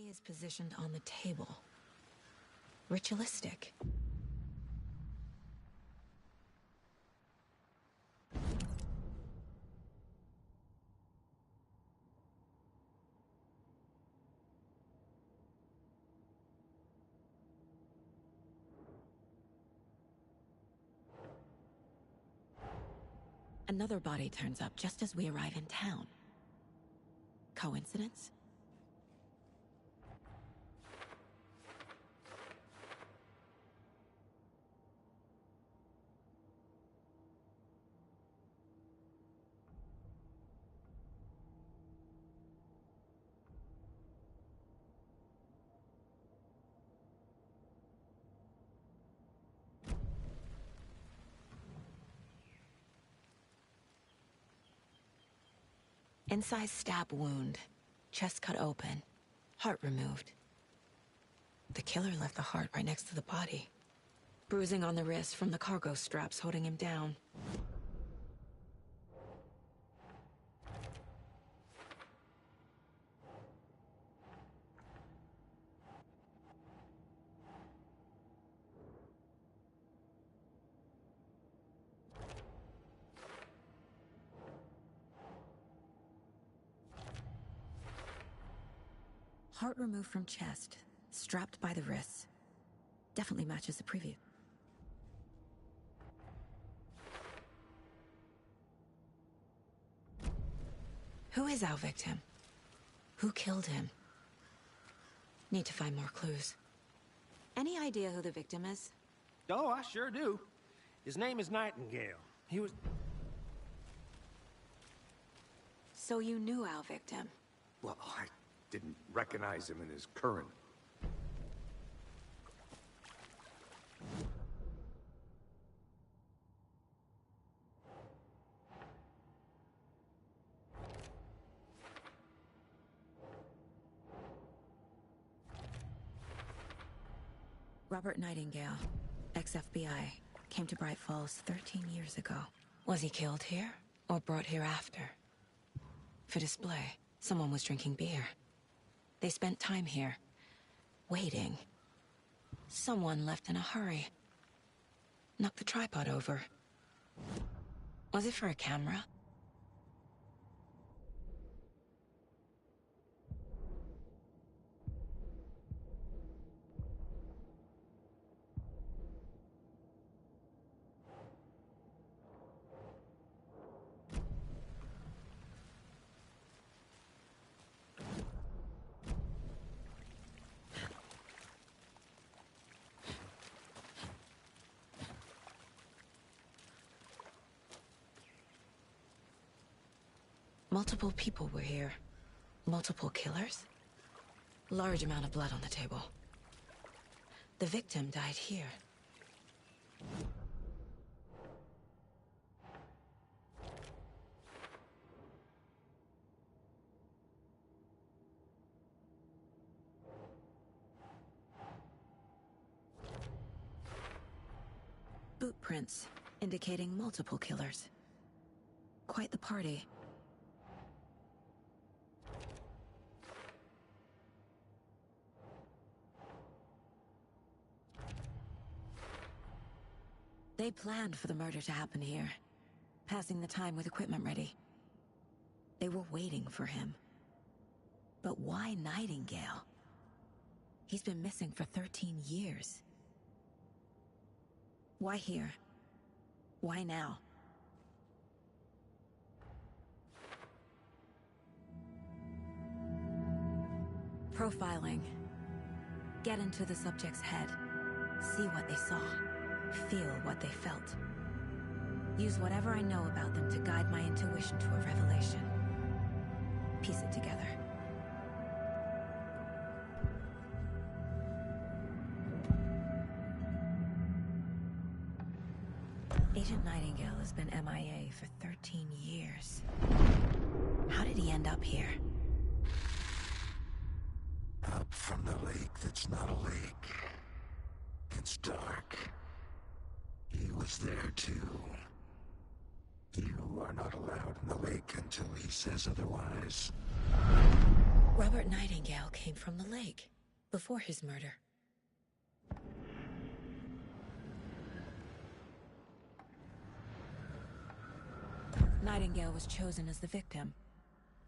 body is positioned on the table. Ritualistic. Another body turns up just as we arrive in town. Coincidence? Incised stab wound, chest cut open, heart removed. The killer left the heart right next to the body. Bruising on the wrist from the cargo straps holding him down. Heart removed from chest, strapped by the wrists. Definitely matches the preview. Who is our victim? Who killed him? Need to find more clues. Any idea who the victim is? Oh, I sure do. His name is Nightingale. He was... So you knew our victim? Well, I didn't recognize him in his current... Robert Nightingale, ex-FBI, came to Bright Falls 13 years ago. Was he killed here, or brought here after? For display, someone was drinking beer. They spent time here, waiting. Someone left in a hurry. Knocked the tripod over. Was it for a camera? Multiple people were here. Multiple killers? Large amount of blood on the table. The victim died here. Boot prints, indicating multiple killers. Quite the party. They planned for the murder to happen here, passing the time with equipment ready. They were waiting for him. But why Nightingale? He's been missing for 13 years. Why here? Why now? Profiling. Get into the subject's head. See what they saw. Feel what they felt. Use whatever I know about them to guide my intuition to a revelation. Piece it together. Agent Nightingale has been MIA for 13 years. How did he end up here? Up from the lake that's not a lake. It's dark. He was there too. You are not allowed in the lake until he says otherwise. Robert Nightingale came from the lake before his murder. Nightingale was chosen as the victim.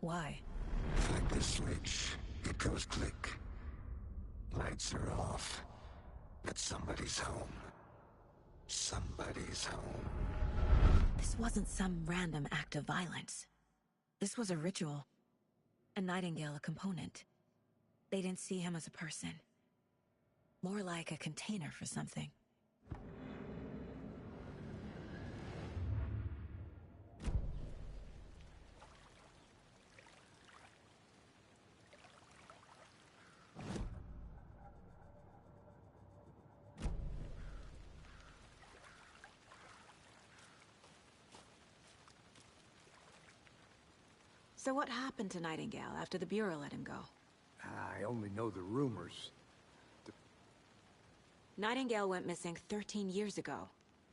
Why? Flick the switch. It goes click. Lights are off. But somebody's home. Somebody's home. This wasn't some random act of violence. This was a ritual. And Nightingale a component. They didn't see him as a person. More like a container for something. So what happened to Nightingale after the Bureau let him go? I only know the rumors. Nightingale went missing 13 years ago,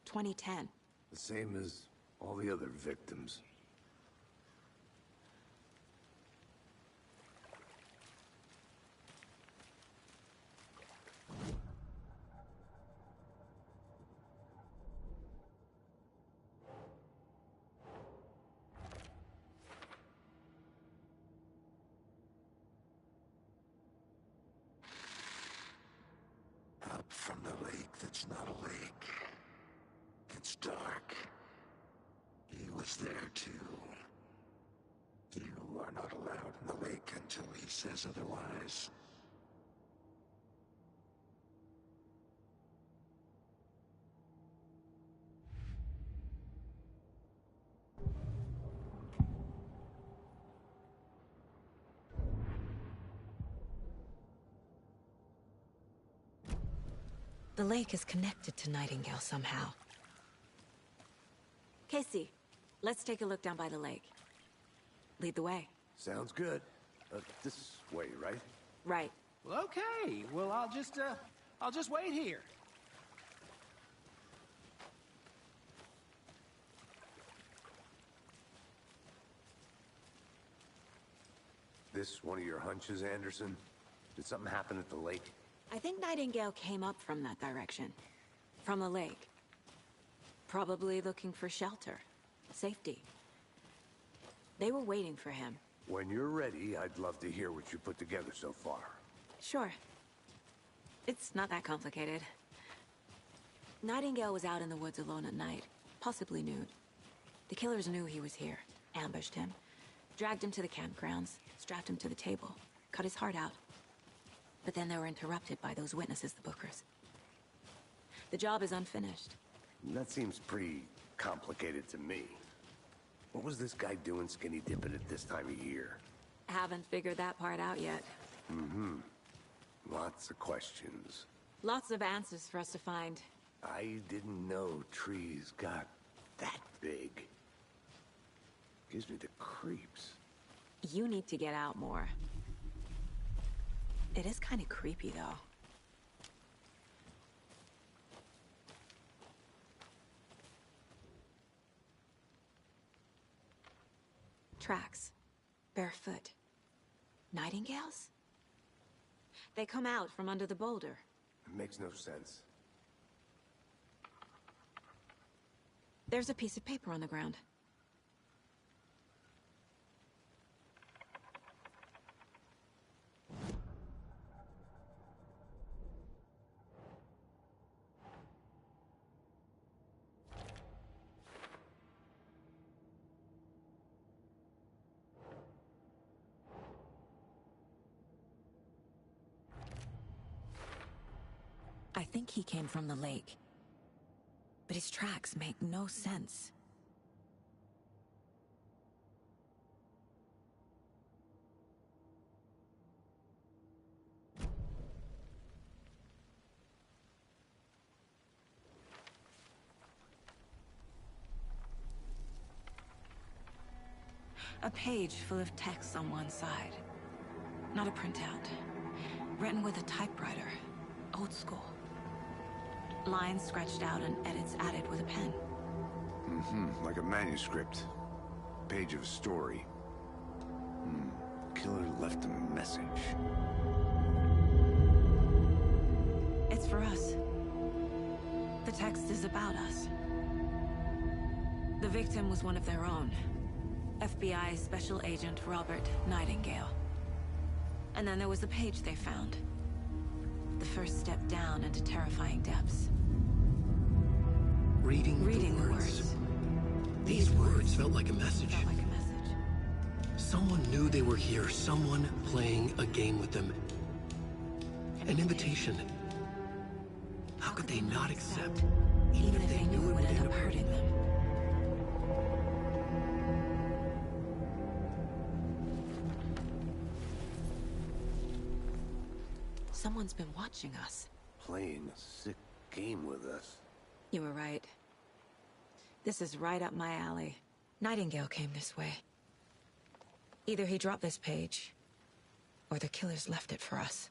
2010. The same as all the other victims. Up from the lake that's not a lake. It's dark. He was there too. You are not allowed in the lake until he says otherwise. The lake is connected to Nightingale somehow. Casey, let's take a look down by the lake. Lead the way. Sounds good. This way, right? Right. Well, okay. Well, I'll just wait here. This one of your hunches, Anderson? Did something happen at the lake? I think Nightingale came up from that direction. From the lake. Probably looking for shelter. Safety. They were waiting for him. When you're ready, I'd love to hear what you put together so far. Sure. It's not that complicated. Nightingale was out in the woods alone at night, possibly nude. The killers knew he was here, ambushed him, dragged him to the campgrounds, strapped him to the table, cut his heart out. But then they were interrupted by those witnesses, the Bookers. The job is unfinished. That seems pretty complicated to me. What was this guy doing skinny dipping at this time of year? Haven't figured that part out yet. Lots of questions. Lots of answers for us to find. I didn't know trees got that big. Gives me the creeps. You need to get out more. It is kind of creepy, though. Tracks. Barefoot. Nightingales? They come out from under the boulder. It makes no sense. There's a piece of paper on the ground. I think he came from the lake. But his tracks make no sense. A page full of text on one side. Not a printout. Written with a typewriter. Old school. Lines scratched out and edits added with a pen. Like a manuscript. Page of a story. killer left a message. It's for us. The text is about us. The victim was one of their own. FBI Special Agent Robert Nightingale. And then there was the page they found. The first step down into terrifying depths. Reading the words. These words felt like a message. Felt like a message. Someone knew they were here, someone playing a game with them. An invitation. How could they not accept, even if they knew it would end up hurting them? Someone's been watching us. Playing a sick game with us. You were right. This is right up my alley. Nightingale came this way. Either he dropped this page, or the killers left it for us.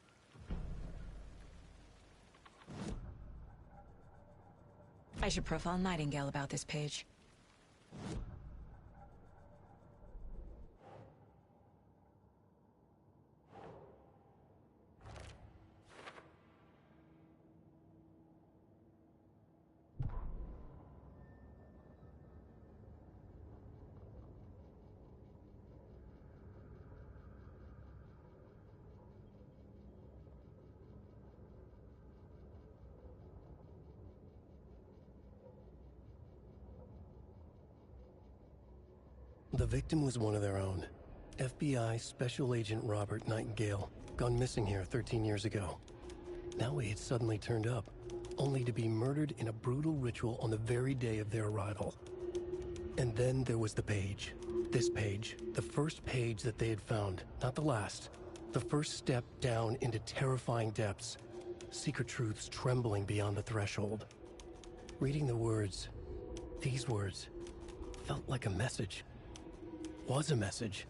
I should profile Nightingale about this page. The victim was one of their own. FBI Special Agent Robert Nightingale, gone missing here 13 years ago. Now he had suddenly turned up, only to be murdered in a brutal ritual on the very day of their arrival. And then there was the page. This page, the first page that they had found, not the last. The first step down into terrifying depths. Secret truths trembling beyond the threshold. Reading the words, these words, felt like a message. Was a message.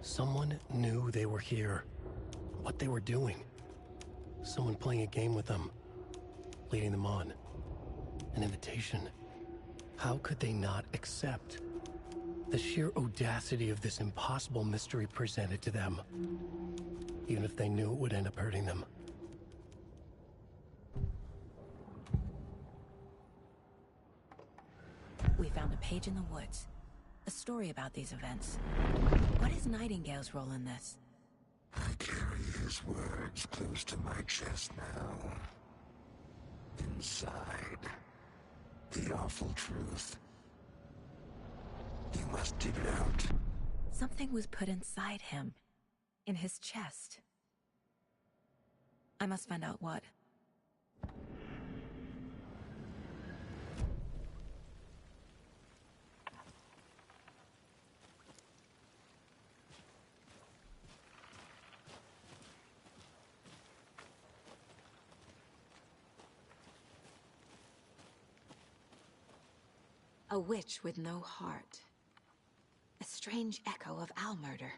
Someone knew they were here, what they were doing. Someone playing a game with them, leading them on. An invitation. How could they not accept? The sheer audacity of this impossible mystery presented to them, even if they knew it would end up hurting them. We found a page in the woods. A story about these events. What is Nightingale's role in this? I carry his words close to my chest now. Inside, the awful truth. You must dig it out. Something was put inside him. In his chest. I must find out what. A witch with no heart. A strange echo of owl murder.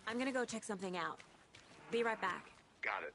I'm gonna go check something out. Be right back. Got it.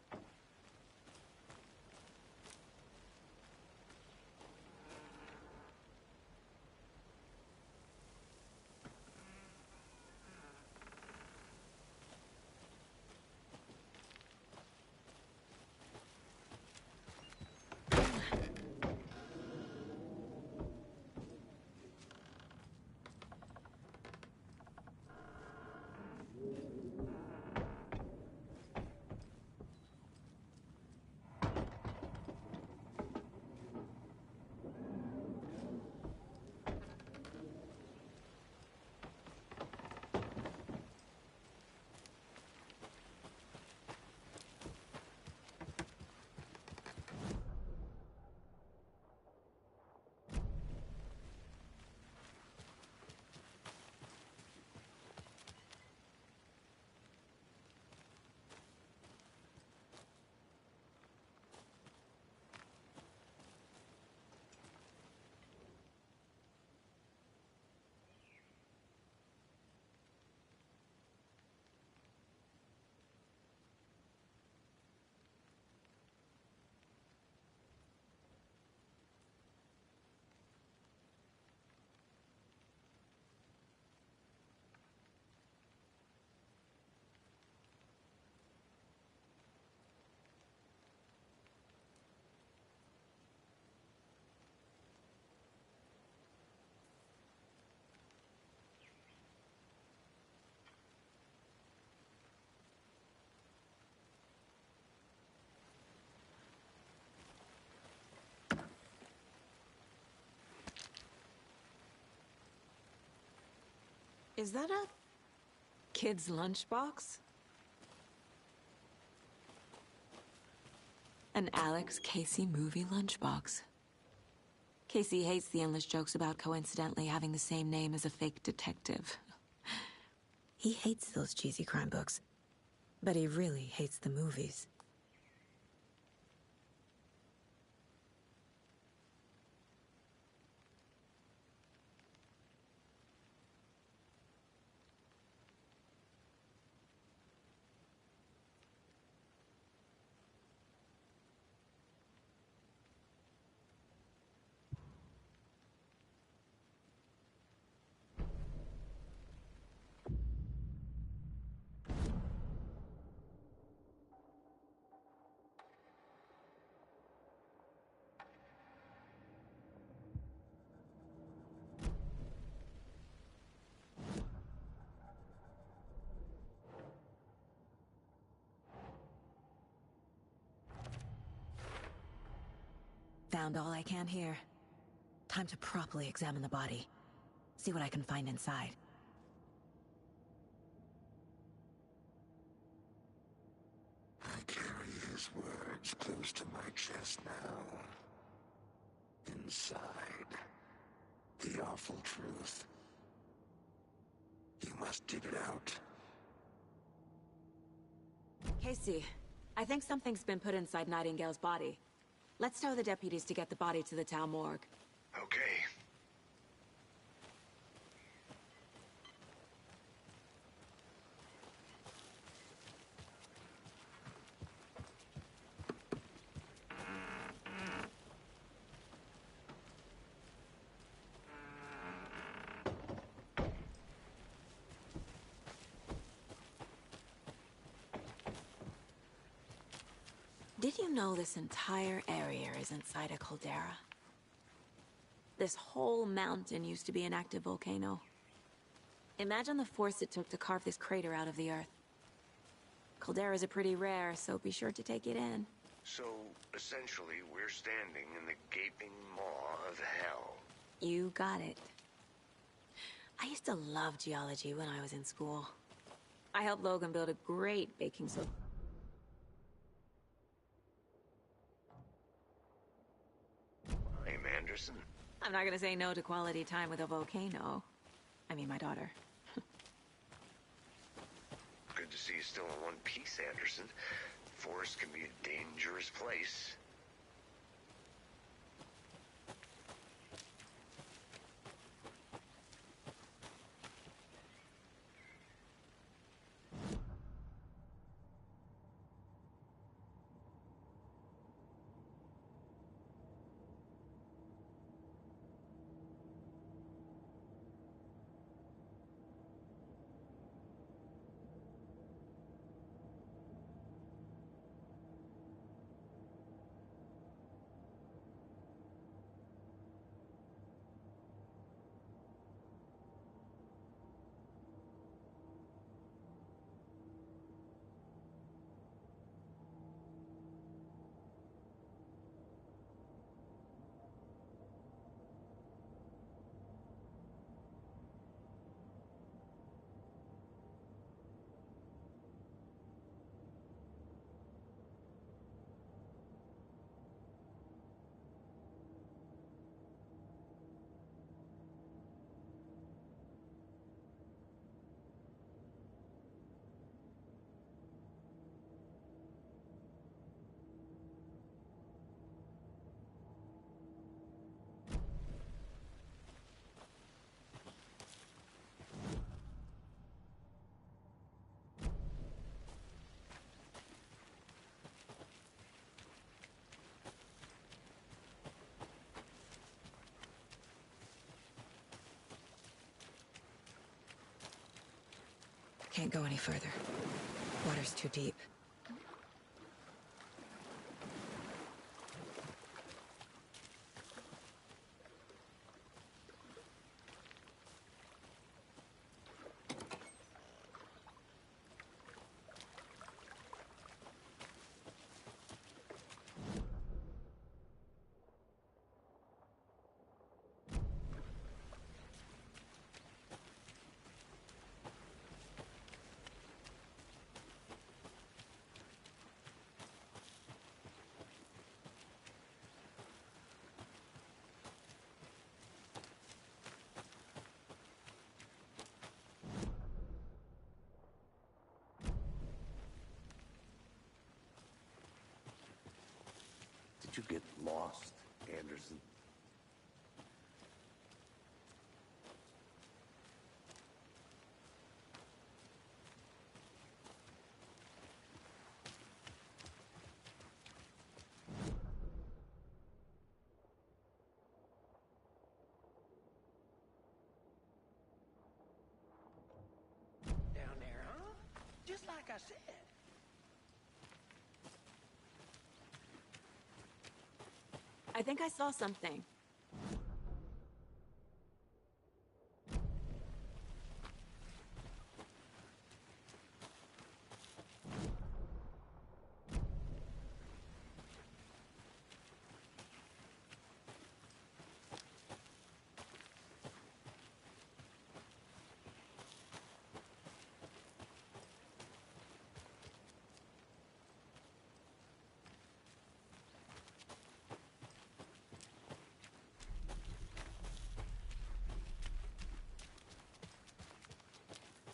Is that a kid's lunchbox? An Alex Casey movie lunchbox. Casey hates the endless jokes about coincidentally having the same name as a fake detective. He hates those cheesy crime books, but he really hates the movies. Found all I can here. Time to properly examine the body. See what I can find inside. I carry his words close to my chest now. Inside, the awful truth. You must dig it out. Casey, I think something's been put inside Nightingale's body. Let's tell the deputies to get the body to the town morgue. Okay. Did you know this entire area is inside a caldera? This whole mountain used to be an active volcano. Imagine the force it took to carve this crater out of the earth. Calderas are pretty rare, so be sure to take it in. So, essentially, we're standing in the gaping maw of hell. You got it. I used to love geology when I was in school. I helped Logan build a great baking soda. I'm Anderson. I'm not gonna say no to quality time with a volcano. I mean, my daughter. Good to see you still in one piece, Anderson. Forest can be a dangerous place. Can't go any further. Water's too deep. Did you get lost, Anderson? Down there, huh? Just like I said. I think I saw something.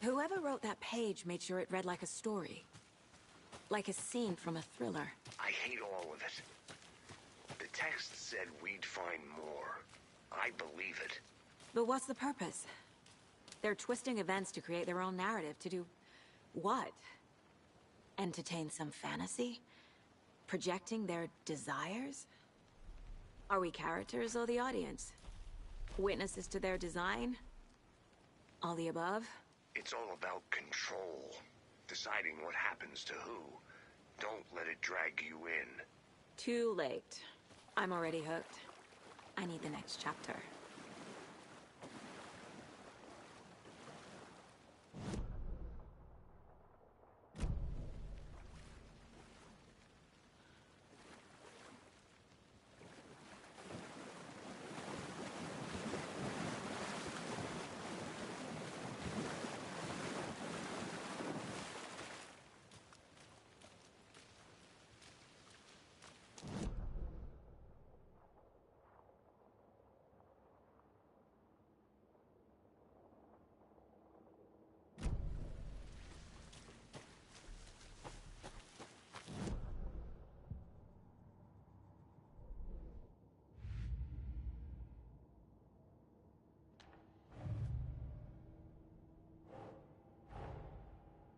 Whoever wrote that page made sure it read like a story. Like a scene from a thriller. I hate all of it. The text said we'd find more. I believe it. But what's the purpose? They're twisting events to create their own narrative. To do what? Entertain some fantasy? Projecting their desires? Are we characters or the audience? Witnesses to their design? All the above? It's all about control. Deciding what happens to who. Don't let it drag you in. Too late. I'm already hooked. I need the next chapter.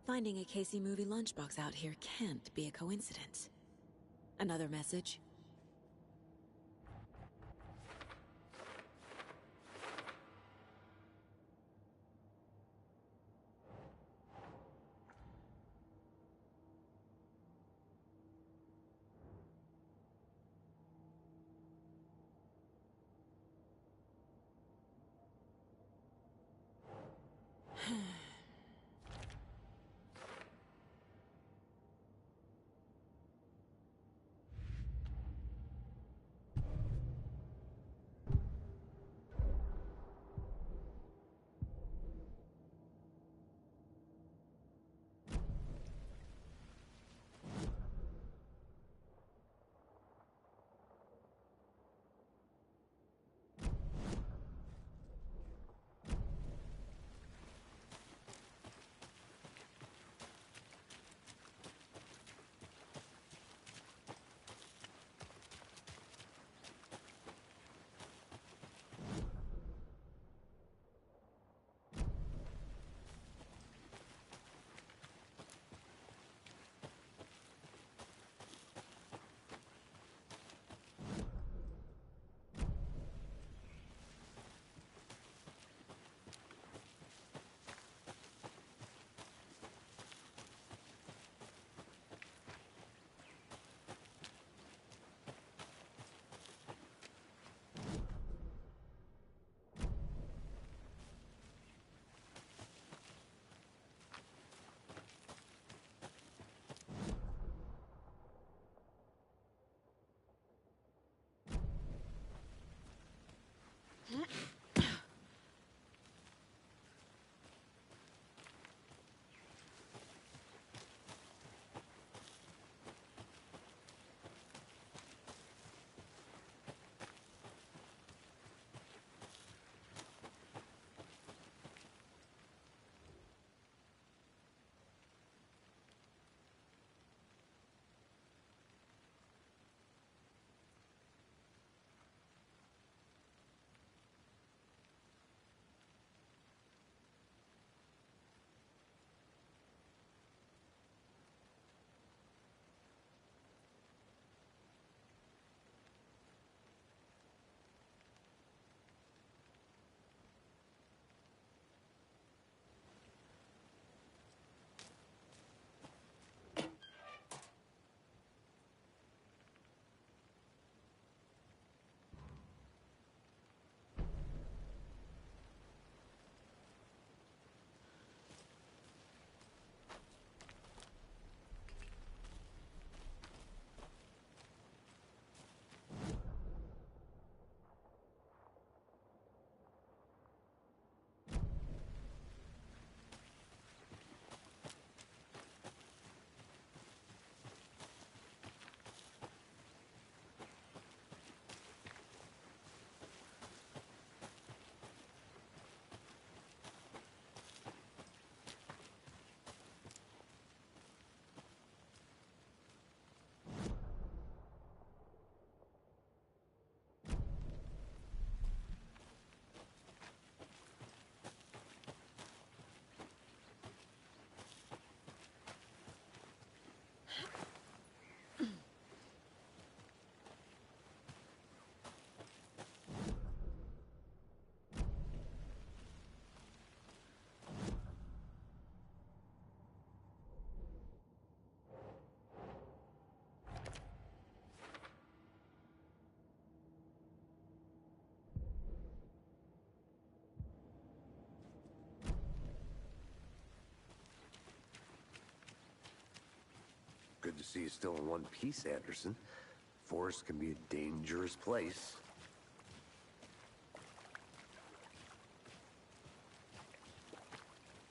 Finding a Casey movie lunchbox out here can't be a coincidence. Another message? see you still in one piece, Anderson. Forest can be a dangerous place.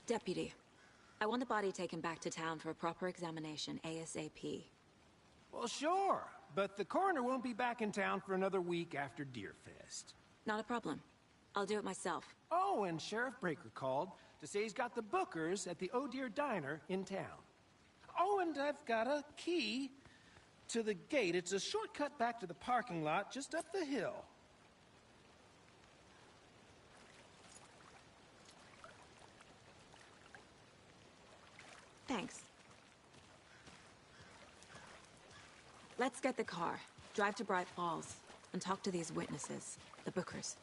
Deputy, I want the body taken back to town for a proper examination, ASAP. Well, sure, but the coroner won't be back in town for another week after Deerfest. Not a problem. I'll do it myself. Oh, and Sheriff Breaker called to say he's got the Bookers at the Oh Dear Diner in town. Oh, and I've got a key to the gate. It's a shortcut back to the parking lot just up the hill. Thanks. Let's get the car, drive to Bright Falls, and talk to these witnesses, the Bookers.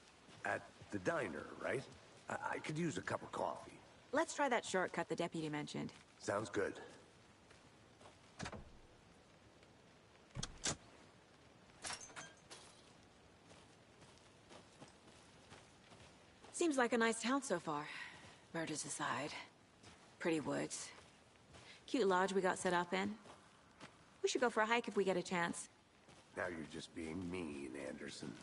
At the diner, right? I could use a cup of coffee. Let's try that shortcut the deputy mentioned. Sounds good. Seems like a nice town so far. Murders aside. Pretty woods. Cute lodge we got set up in. We should go for a hike if we get a chance. Now you're just being mean, Anderson.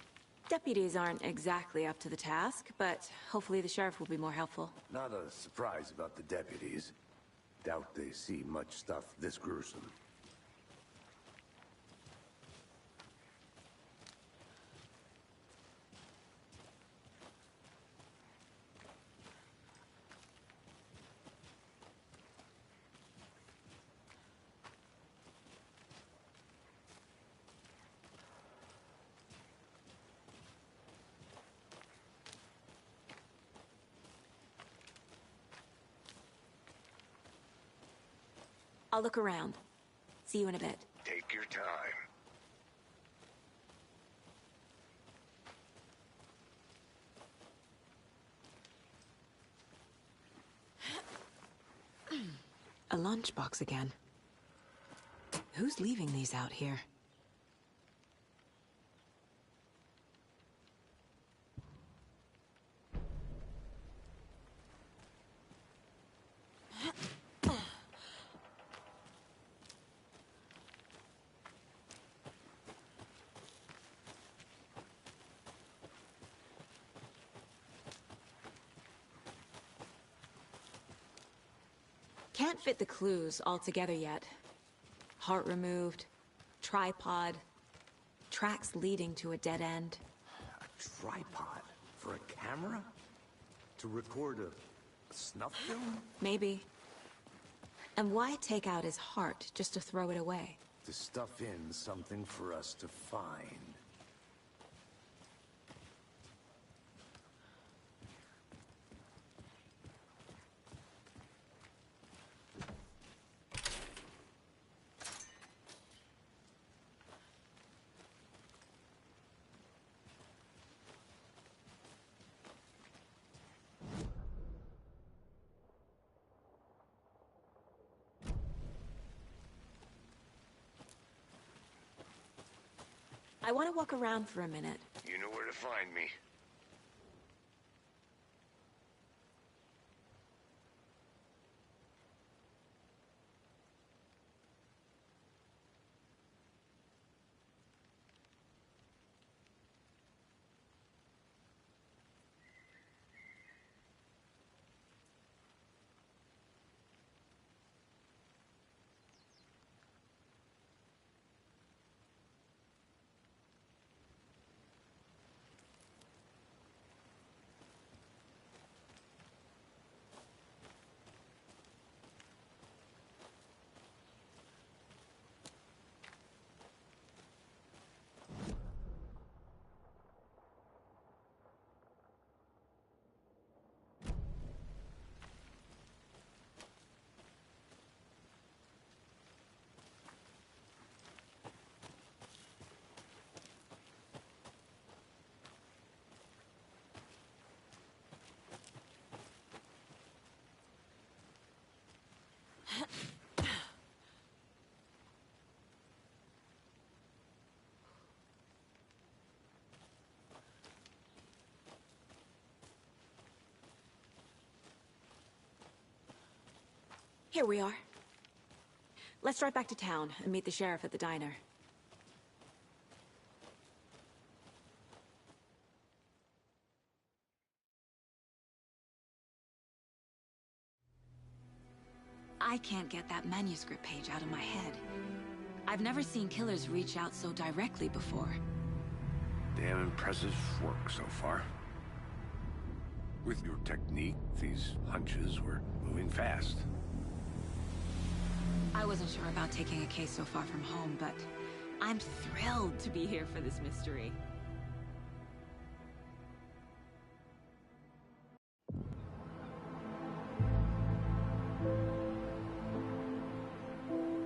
Deputies aren't exactly up to the task, but hopefully the sheriff will be more helpful. Not a surprise about the deputies. Doubt they see much stuff this gruesome. I'll look around. See you in a bit. Take your time. A lunchbox again. Who's leaving these out here? Can't fit the clues all together yet. Heart removed, tripod, tracks leading to a dead end. A tripod? For a camera? To record a snuff film? Maybe. And why take out his heart just to throw it away? To stuff in something for us to find. I want to walk around for a minute. You know where to find me. Here we are. Let's drive back to town and meet the sheriff at the diner. I can't get that manuscript page out of my head. I've never seen killers reach out so directly before. Damn impressive work so far. With your technique, these hunches were moving fast. I wasn't sure about taking a case so far from home, but I'm thrilled to be here for this mystery.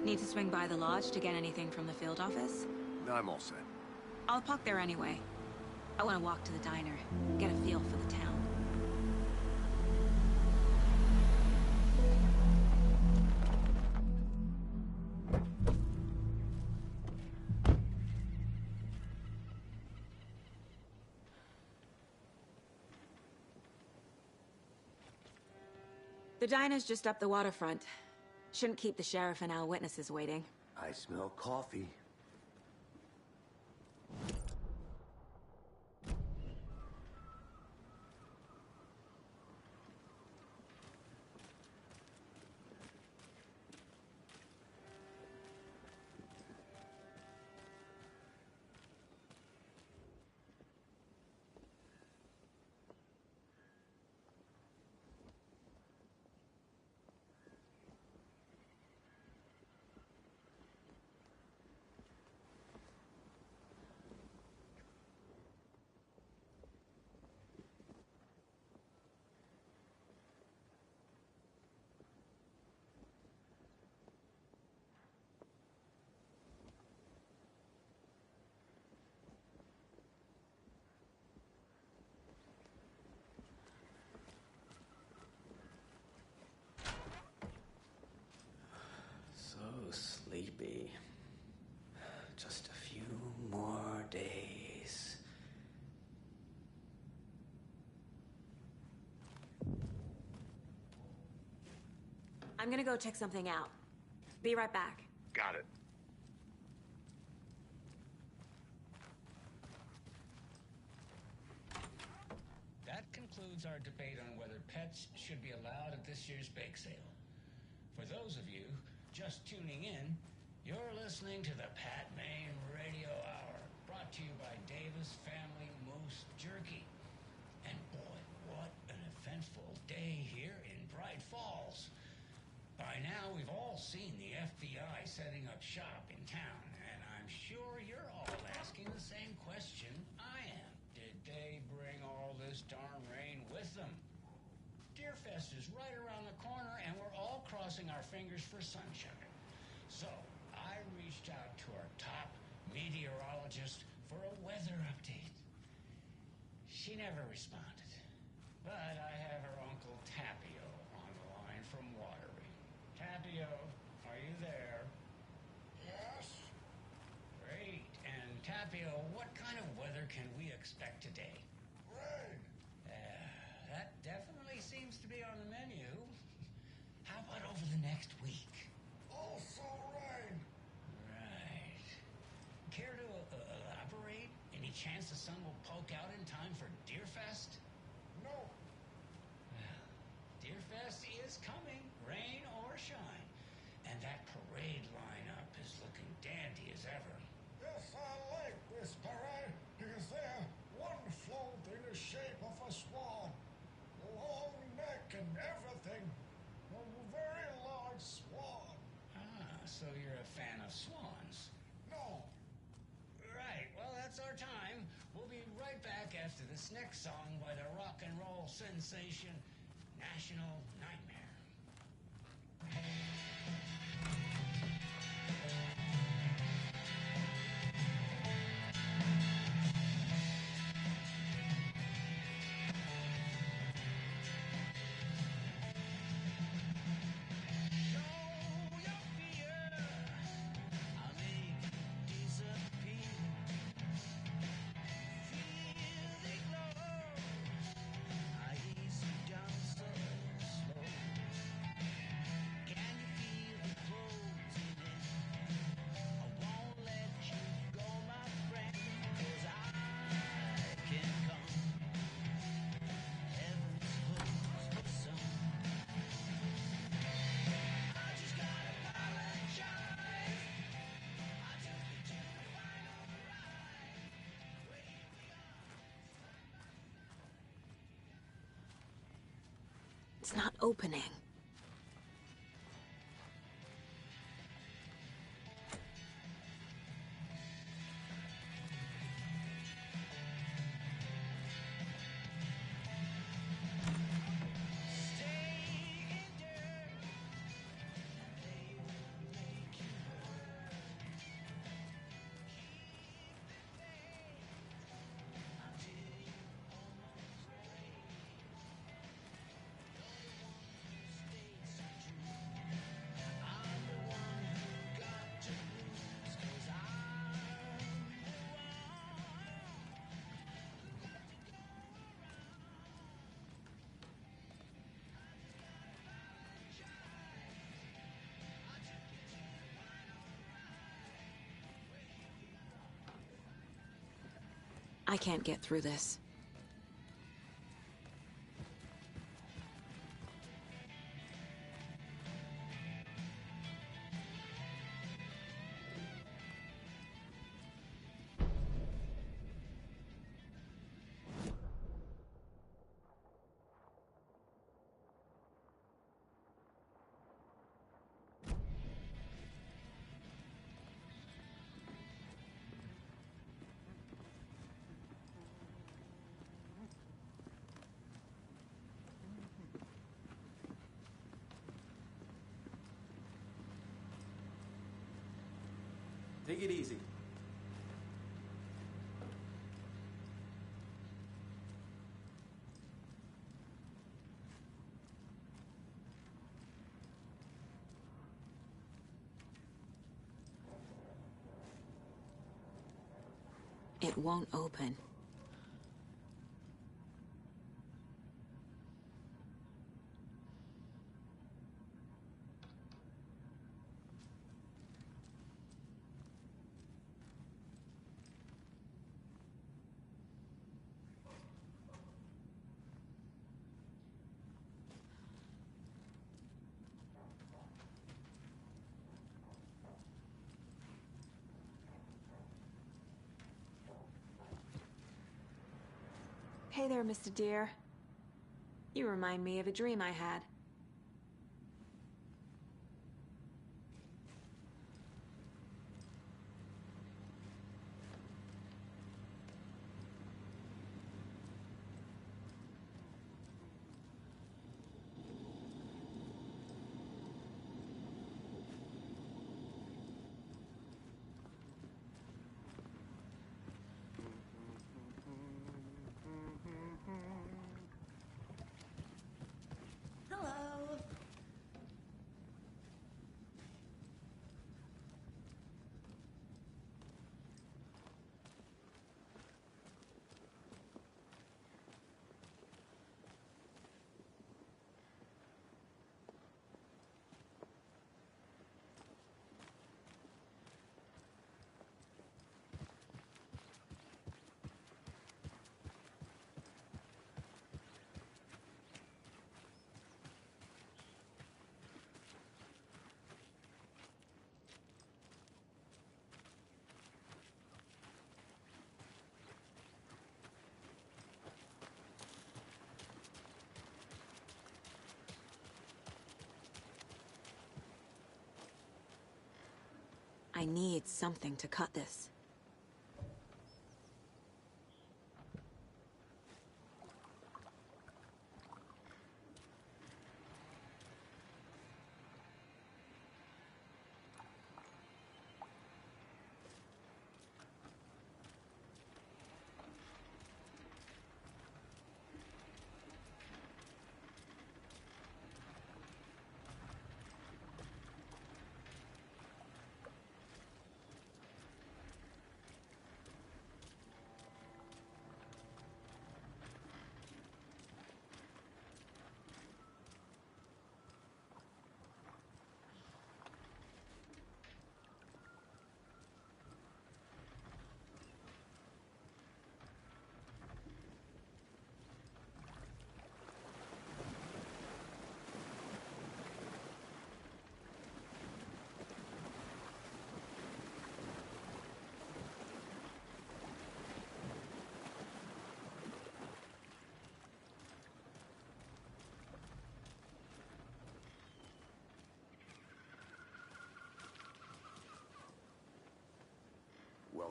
Need to swing by the lodge to get anything from the field office? No, I'm all set. I'll park there anyway. I want to walk to the diner, get a feel for the town. The diner's just up the waterfront. Shouldn't keep the sheriff and our witnesses waiting. I smell coffee. Sleepy. Just a few more days. I'm gonna go check something out. Be right back. Got it. That concludes our debate on whether pets should be allowed at this year's bake sale. For those of you just tuning in, you're listening to the Pat Maine Radio Hour, brought to you by Davis Family Moose Jerky. And boy, what an eventful day here in Bright Falls. By now, we've all seen the FBI setting up shop in town, and I'm sure you're all asking the same question I am. Did they bring all this darn rain with them? Deerfest is right around the corner, and we're all crossing our fingers for sunshine. So, I reached out to our top meteorologist for a weather update. She never responded, but I have her Uncle Tapio on the line from Watery. Tapio, are you there? Yes? Great. And Tapio, what kind of weather can we expect today? Rain. That definitely seems to be on the menu. How about over the next week? Also rain. Right. Care to elaborate? Any chance the sun will poke out in time for Deerfest? No. Well, Deerfest is coming, rain or shine. And that parade lineup is looking dandy as ever. Yes, I like this parade because they're one float in the shape of a swan. Long neck and everything. A very large swan. Ah, so you're a fan of swans. No. Right, well, that's our time. We'll be right back after this next song by the rock and roll sensation, National Nightmare. It's not opening. I can't get through this. Take it easy. It won't open. Hey there, Mr. Deer. You remind me of a dream I had. Hello. I need something to cut this.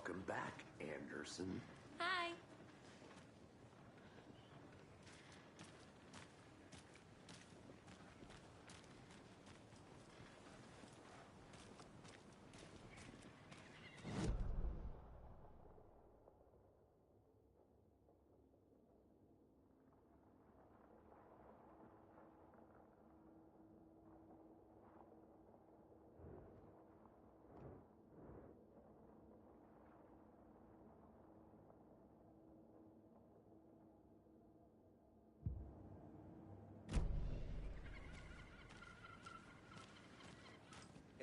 Welcome back, Anderson. Hi.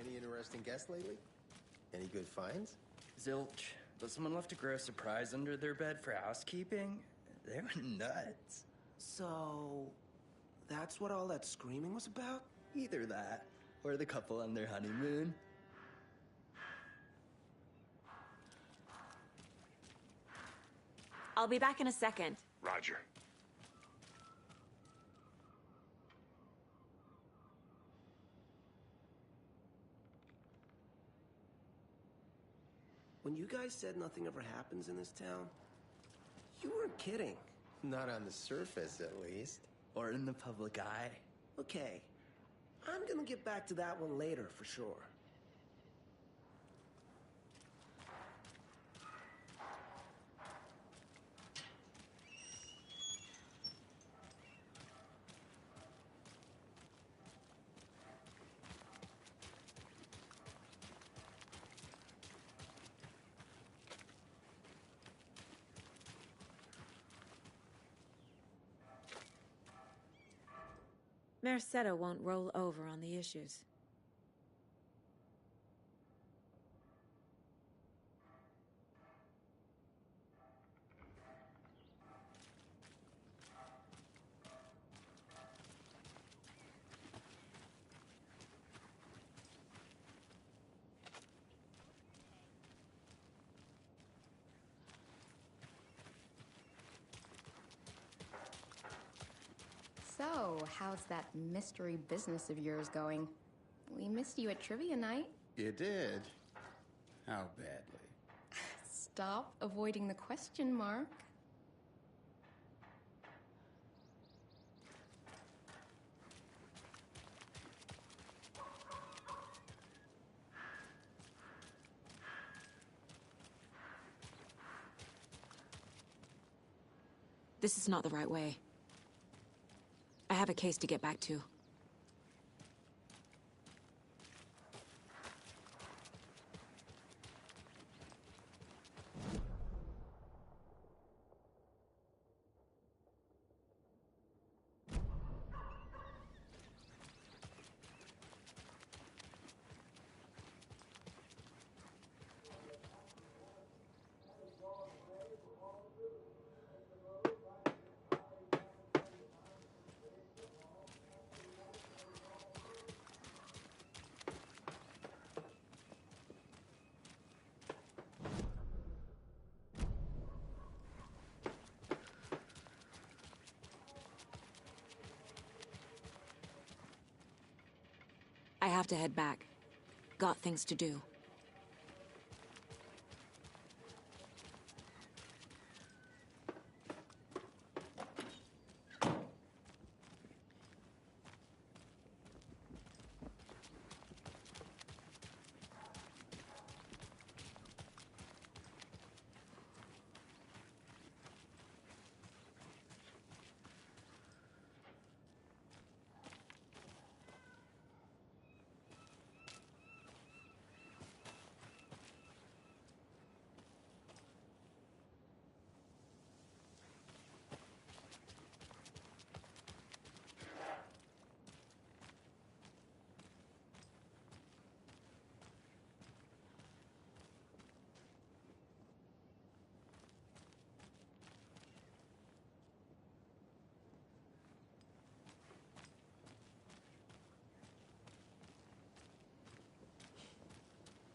Any interesting guests lately? Any good finds? Zilch, but someone left a gross surprise under their bed for housekeeping? They were nuts. So, that's what all that screaming was about? Either that, or the couple on their honeymoon. I'll be back in a second. Roger. When you guys said nothing ever happens in this town, you weren't kidding. Not on the surface, at least. Or in the public eye. Okay, I'm gonna get back to that one later for sure. Merced won't roll over on the issues. So, how's that mystery business of yours going? We missed you at trivia night. You did? How badly? Stop avoiding the question, Mark. This is not the right way. I have a case to get back to. I have to head back. Got things to do.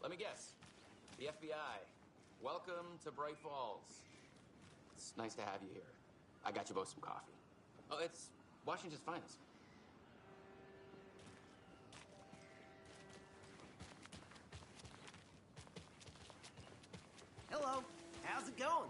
Let me guess. The FBI. Welcome to Bright Falls. It's nice to have you here. I got you both some coffee. Oh, it's Washington's finest. Hello. How's it going?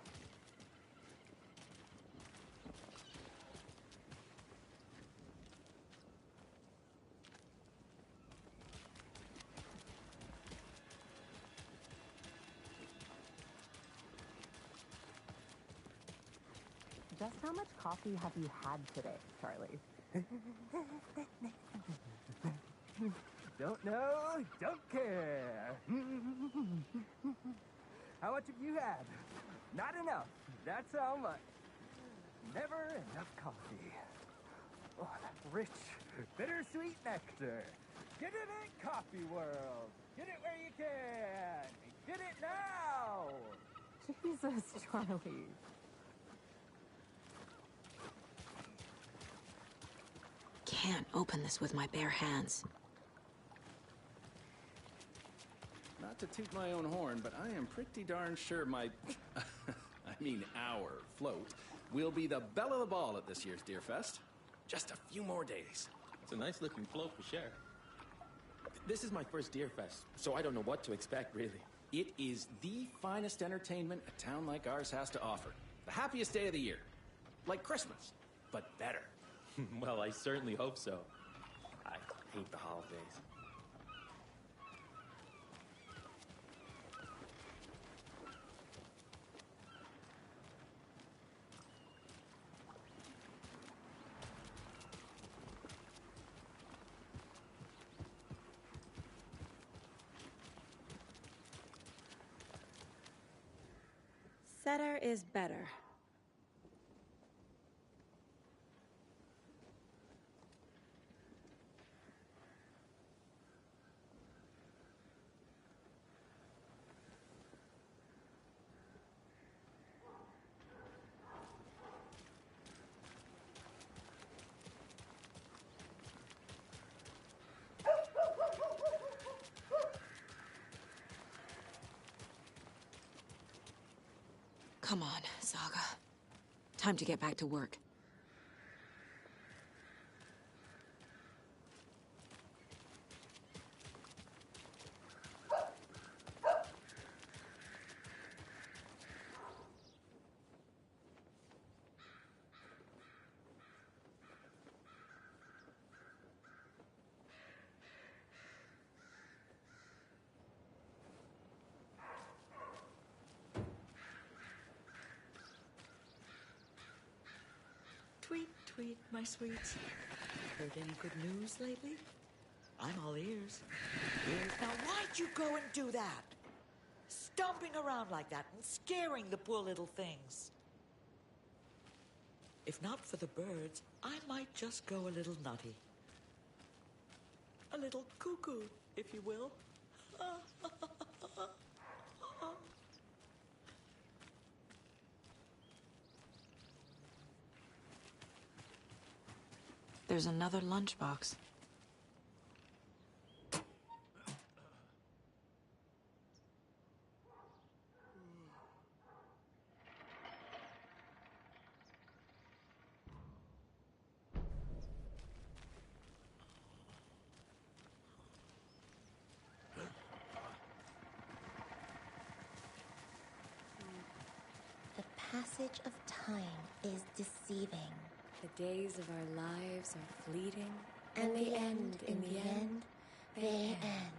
Just how much coffee have you had today, Charlie? Don't know, don't care. How much have you had? Not enough. That's how much. Never enough coffee. Oh, that rich, bittersweet nectar. Get it in Coffee World. Get it where you can. Get it now. Jesus, Charlie. Can't open this with my bare hands. Not to toot my own horn, but I am pretty darn sure my... I mean our float will be the belle of the ball at this year's Deer Fest. Just a few more days. It's a nice looking float for sure. This is my first Deer Fest, so I don't know what to expect, really. It is the finest entertainment a town like ours has to offer. The happiest day of the year. Like Christmas, but better. Well, I certainly hope so. I hate the holidays. Better is better. Come on, Saga. Time to get back to work. Tweet, tweet, my sweets. Heard any good news lately? I'm all ears. Now, why'd you go and do that? Stomping around like that and scaring the poor little things. If not for the birds, I might just go a little nutty. A little cuckoo, if you will. There's another lunchbox. The passage of time is deceiving. The days of our lives are fleeting. And they end in the end. They end.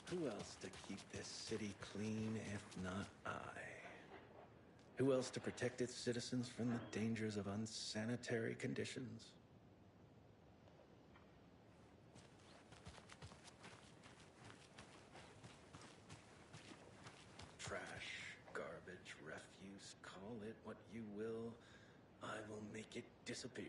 Who else to keep this city clean if not I? Who else to protect its citizens from the dangers of unsanitary conditions? Trash, garbage, refuse, call it what you will. I will make it disappear.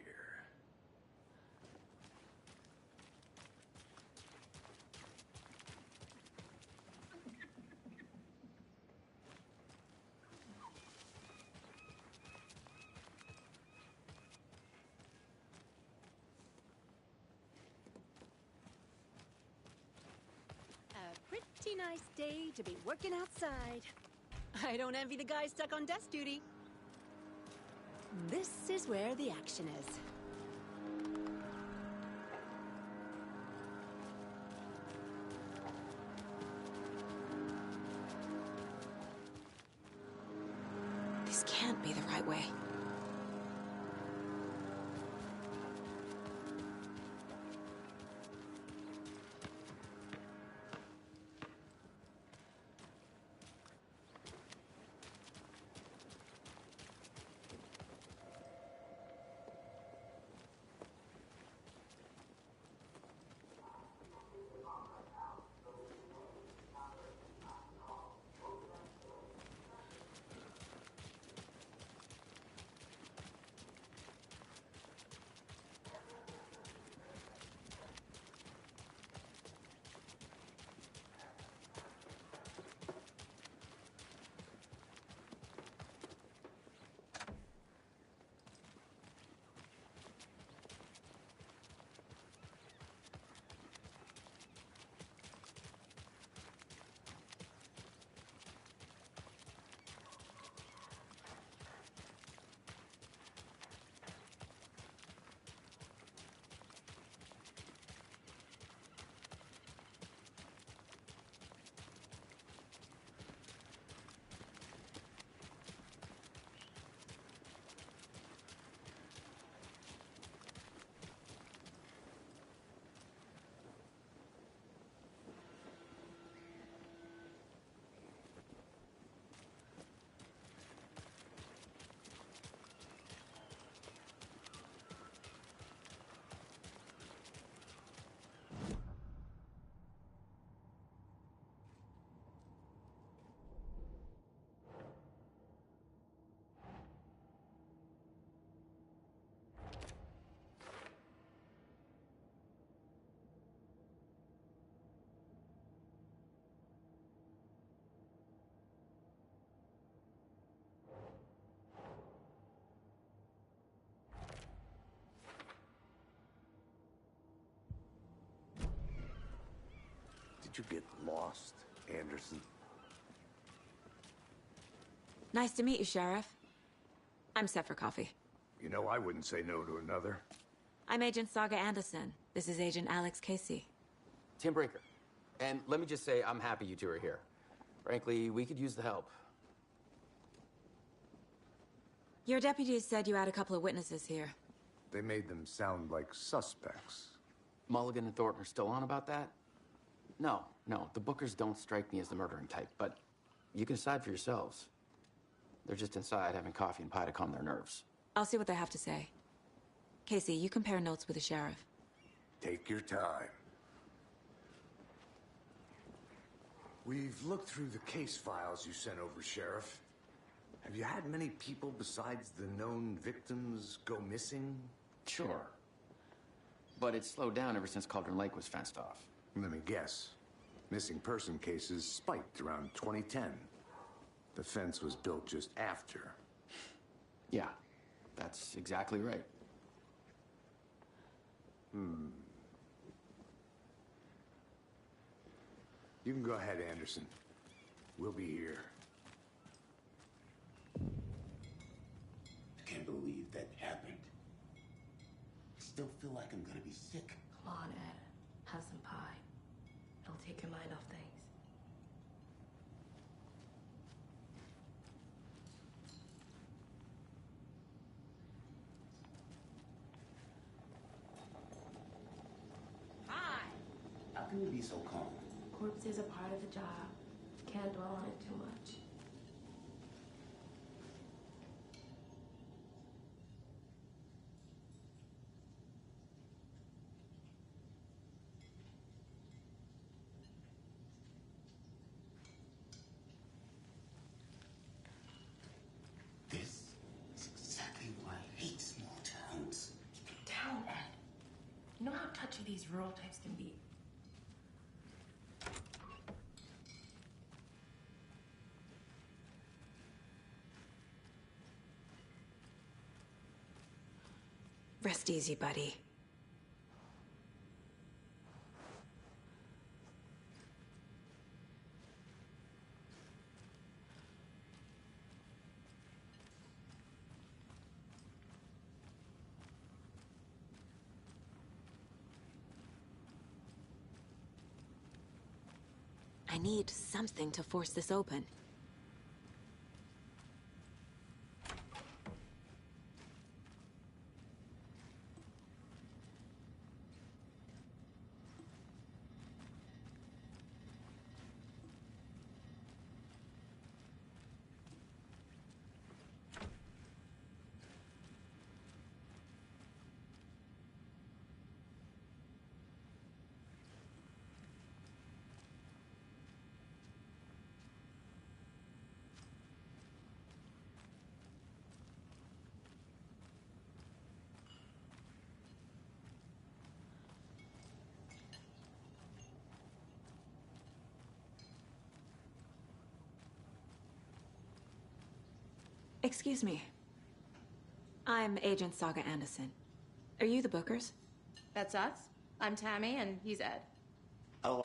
nice day to be working outside. I don't envy the guy stuck on desk duty. This is where the action is. This can't be the right way. Did you get lost, Anderson? Nice to meet you, Sheriff. I'm set for coffee. You know, I wouldn't say no to another. I'm Agent Saga Anderson. This is Agent Alex Casey. Tim Breaker. And let me just say, I'm happy you two are here. Frankly, we could use the help. Your deputies said you had a couple of witnesses here. They made them sound like suspects. Mulligan and Thornton are still on about that? No, the Bookers don't strike me as the murdering type, but you can decide for yourselves. They're just inside having coffee and pie to calm their nerves. I'll see what they have to say. Casey, you compare notes with the sheriff. Take your time. We've looked through the case files you sent over, Sheriff. Have you had many people besides the known victims go missing? Sure. But it's slowed down ever since Cauldron Lake was fenced off. Let me guess. Missing person cases spiked around 2010. The fence was built just after. Yeah, that's exactly right. You can go ahead, Anderson. We'll be here. I can't believe that happened. I still feel like I'm gonna be sick. Come on, Ed. Have some pie. It'll take your mind off things. Hi! How can you be so calm? Corpses are part of the job. Can't dwell on it too much. This is exactly why I hate small towns. Keep it down, Ed. You know how touchy these rural types can be. Rest easy, buddy. I need something to force this open. Excuse me. I'm Agent Saga Anderson. Are you the Bookers? That's us. I'm Tammy, and he's Ed. Oh.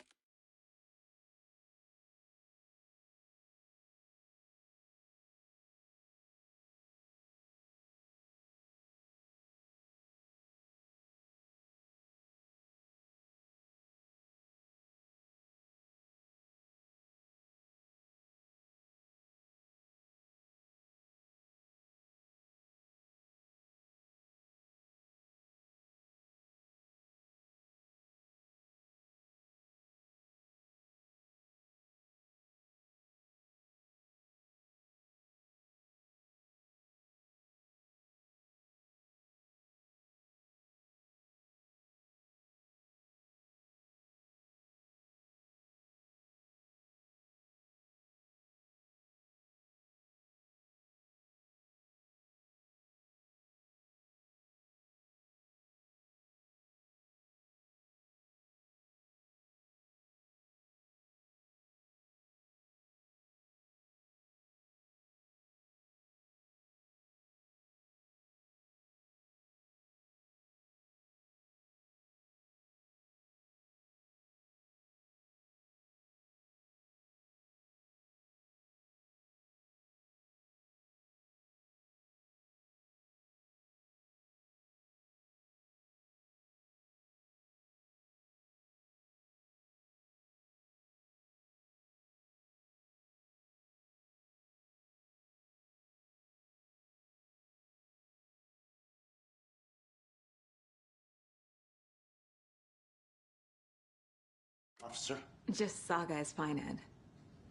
Officer? Just Saga is fine, Ed.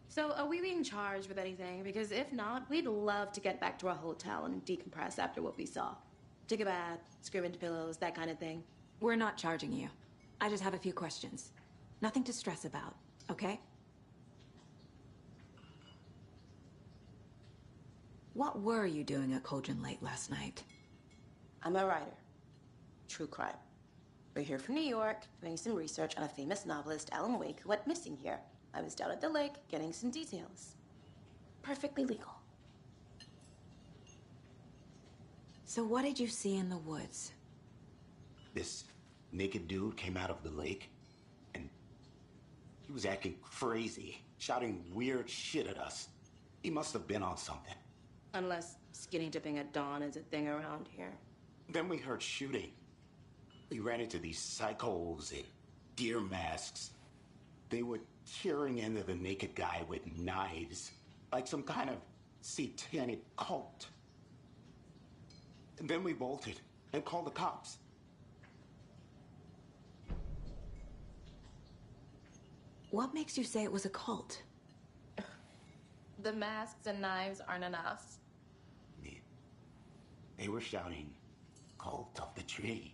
So, are we being charged with anything? Because if not, we'd love to get back to our hotel and decompress after what we saw. Take a bath, scream into pillows, that kind of thing. We're not charging you. I just have a few questions. Nothing to stress about, okay? What were you doing at Cauldron Lake last night? I'm a writer. True crime. We're here from New York, doing some research on a famous novelist, Alan Wake, who went missing here. I was down at the lake, getting some details. Perfectly legal. So what did you see in the woods? This naked dude came out of the lake, and he was acting crazy, shouting weird shit at us. He must have been on something. Unless skinny dipping at dawn is a thing around here. Then we heard shooting. We ran into these psychos in deer masks. They were tearing into the naked guy with knives, like some kind of satanic cult. And then we bolted and called the cops. What makes you say it was a cult? The masks and knives aren't enough. They were shouting, "Cult of the tree.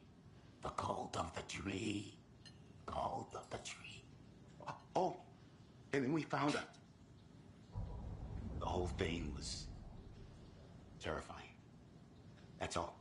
The cult of the tree. Cult of the tree." Oh, and then we found it. The whole thing was terrifying. That's all.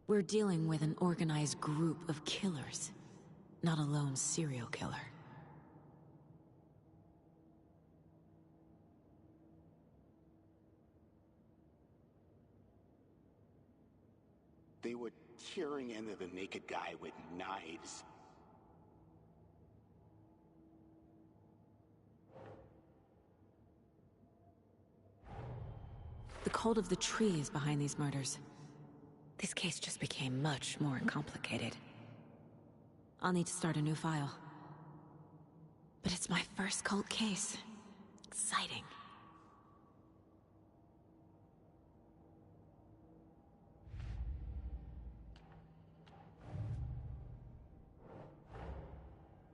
We're dealing with an organized group of killers, not a lone serial killer. They were tearing into the naked guy with knives. The cult of the tree is behind these murders. This case just became much more complicated. I'll need to start a new file. But it's my first cult case. Exciting.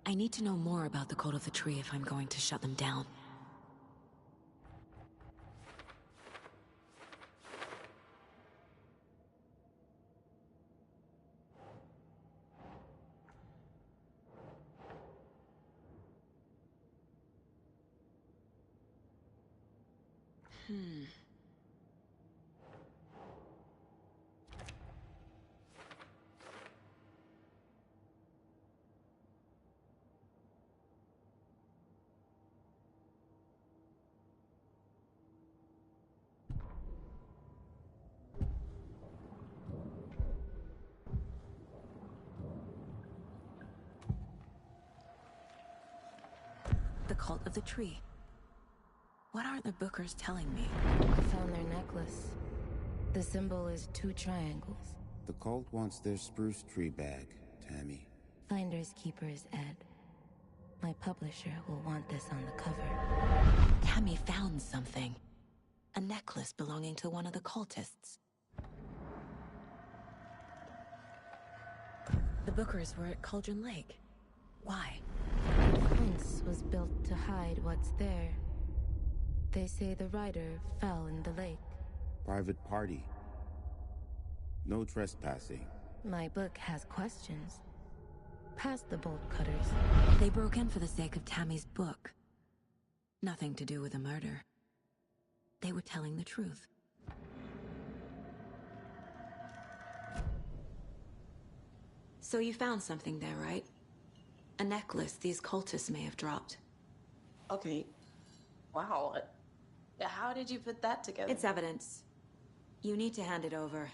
I need to know more about the cult of the tree if I'm going to shut them down. The cult of the tree. What aren't the Bookers telling me? I found their necklace. The symbol is 2 triangles. The cult wants their spruce tree bag, Tammy. Finders keepers, Ed. My publisher will want this on the cover. Tammy found something. A necklace belonging to one of the cultists. The Bookers were at Cauldron Lake. Why? The fence was built to hide what's there. They say the rider fell in the lake. Private party. No trespassing. My book has questions. Past the bolt cutters. They broke in for the sake of Tammy's book. Nothing to do with a murder. They were telling the truth. So you found something there, right? A necklace these cultists may have dropped. Okay. Wow. How did you put that together? It's evidence. You need to hand it over.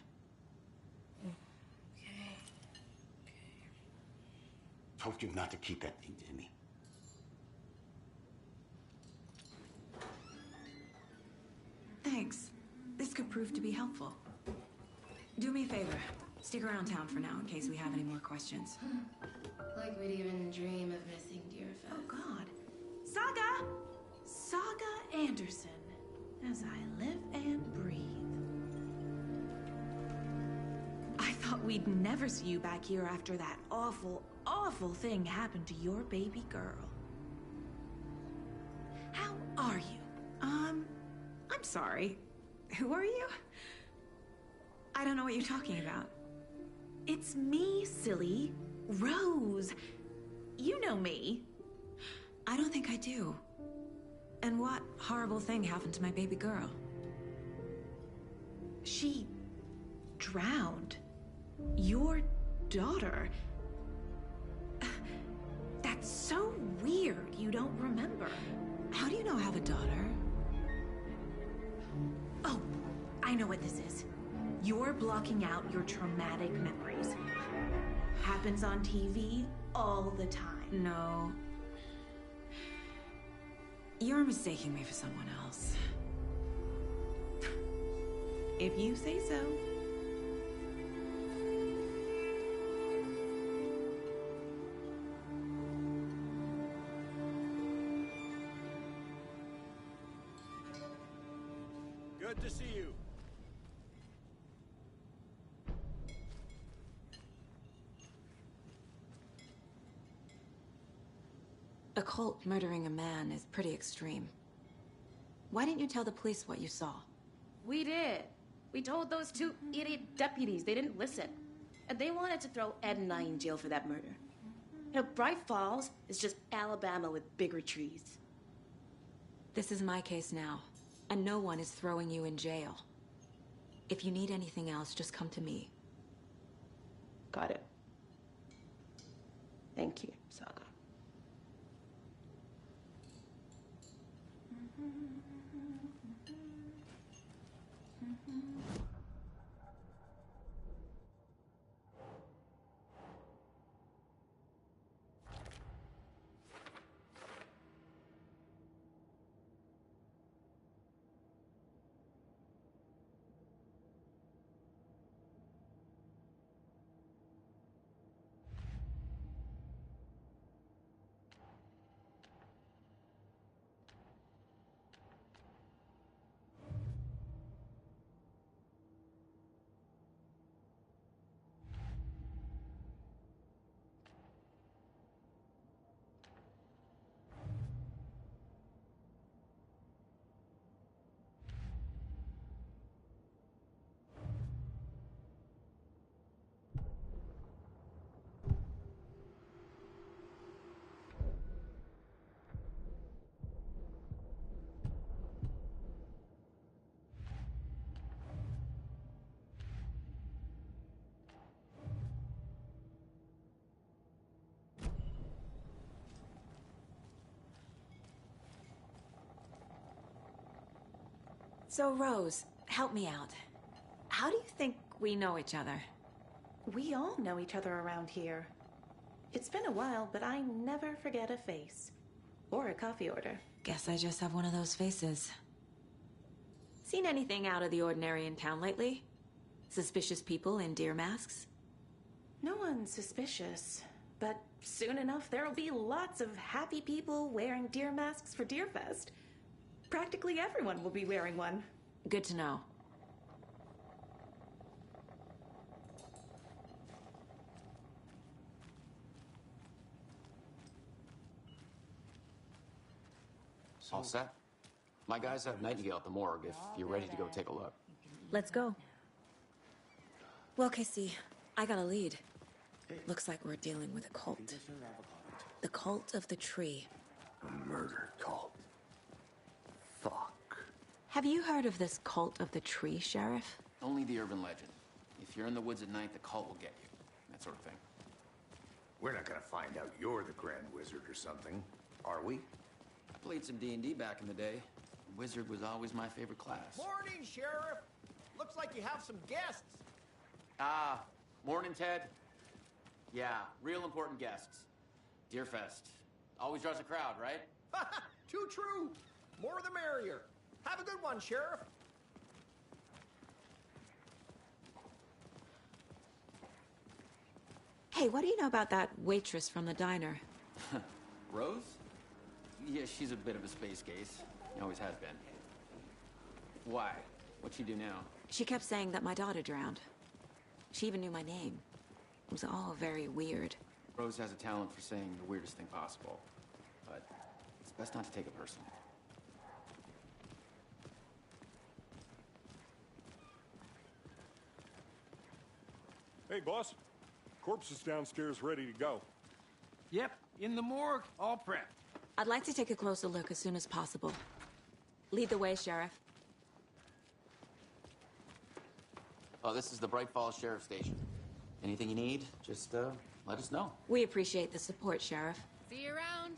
Told you not to keep that thing, Timmy. Thanks. This could prove to be helpful. Do me a favor. Stick around town for now in case we have any more questions. Like we'd even dream of missing Deerfest. Oh, God. Saga! Saga Anderson. As I live and breathe. I thought we'd never see you back here after that awful, awful thing happened to your baby girl. How are you? I'm sorry. Who are you? I don't know what you're talking about. It's me, silly. Rose. You know me. I don't think I do. And what horrible thing happened to my baby girl? She drowned. Your daughter. That's so weird you don't remember. How do you know I have a daughter? Oh, I know what this is. You're blocking out your traumatic memories. Happens on TV all the time. No. You're mistaking me for someone else. If you say so. Good to see you. A cult murdering a man is pretty extreme. Why didn't you tell the police what you saw? We did. We told those 2 idiot deputies. They didn't listen. And they wanted to throw Ed and I in jail for that murder. You know, Bright Falls is just Alabama with bigger trees. This is my case now, and no one is throwing you in jail. If you need anything else, just come to me. Got it. Thank you, Saga. So, Rose, help me out. How do you think we know each other? We all know each other around here. It's been a while, but I never forget a face. Or a coffee order. Guess I just have one of those faces. Seen anything out of the ordinary in town lately? Suspicious people in deer masks? No one's suspicious. But soon enough, there'll be lots of happy people wearing deer masks for Deerfest. Practically everyone will be wearing one. Good to know. All set? My guys have Nightingale at the morgue if you're ready to go take a look. Let's go. Well, Casey, I got a lead. Looks like we're dealing with a cult. The cult of the tree. A murder cult. Fuck. Have you heard of this cult of the tree, Sheriff? Only the urban legend. If you're in the woods at night, the cult will get you. That sort of thing. We're not gonna find out you're the Grand Wizard or something, are we? I played some D&D back in the day. Wizard was always my favorite class. Morning, Sheriff. Looks like you have some guests. Ah, morning, Ted. Yeah, real important guests. Deerfest. Always draws a crowd, right? Too true. More the merrier. Have a good one, Sheriff. Hey, what do you know about that waitress from the diner? Rose? Yeah, she's a bit of a space case. Always has been. Why? What'd she do now? She kept saying that my daughter drowned. She even knew my name. It was all very weird. Rose has a talent for saying the weirdest thing possible. But it's best not to take it personally. Hey, boss. Corpse is downstairs ready to go. Yep, in the morgue, all prepped. I'd like to take a closer look as soon as possible. Lead the way, Sheriff. Oh, this is the Bright Falls Sheriff Station. Anything you need, just let us know. We appreciate the support, Sheriff. See you around.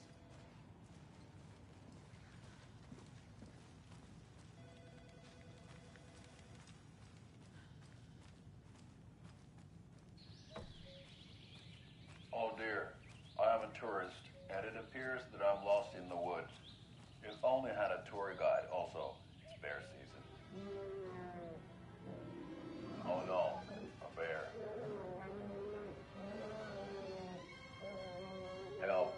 Oh dear, I am a tourist, and it appears that I'm lost in the woods. If only had a tour guide. Also, it's bear season. Oh no, a bear. Help.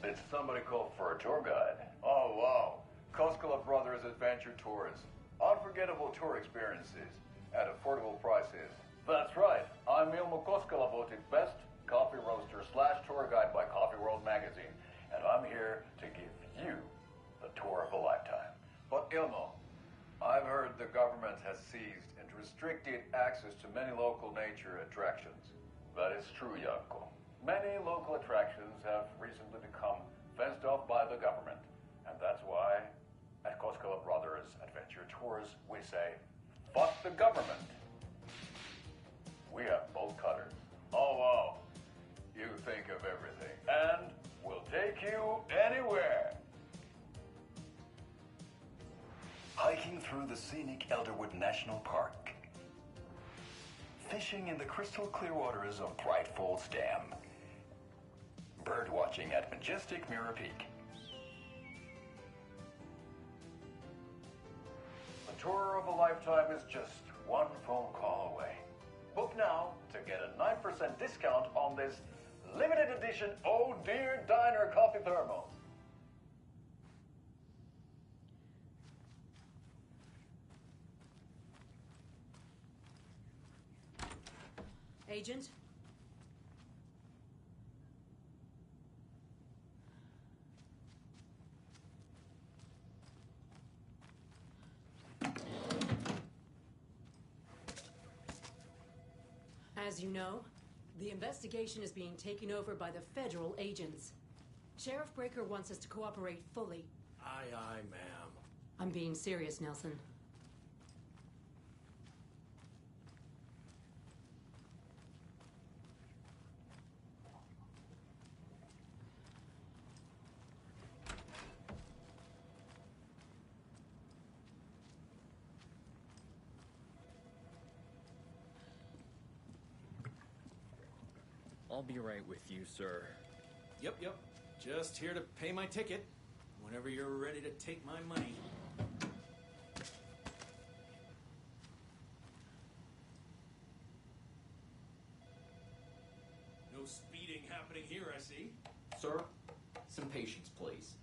Did somebody call for a tour guide? Oh wow, Koskela Brothers Adventure Tours. Unforgettable tour experiences at affordable prices. That's right. I'm Ilmo Koskela, voted best coffee roaster / tour guide by Coffee World magazine, and I'm here to give you the tour of a lifetime. But Ilmo, I've heard the government has seized and restricted access to many local nature attractions. That is true, Janko. Many local attractions have recently become fenced off by the government. And that's why, at Koskela Brothers Adventure Tours, we say, fuck the government. We have bolt cutters. Oh, wow. You think of everything. And we'll take you anywhere. Hiking through the scenic Elderwood National Park. Fishing in the crystal clear waters of Bright Falls Dam. Bird watching at majestic Mirror Peak. The tour of a lifetime is just one phone call away. Book now to get a 9% discount on this limited edition Oh Dear Diner coffee thermos. Agent? As you know, the investigation is being taken over by the federal agents. Sheriff Breaker wants us to cooperate fully. Aye, aye, ma'am. I'm being serious, Nelson. I'll be right with you, sir. Yep. Just here to pay my ticket. Whenever you're ready to take my money. No speeding happening here, I see. Sir, some patience, please.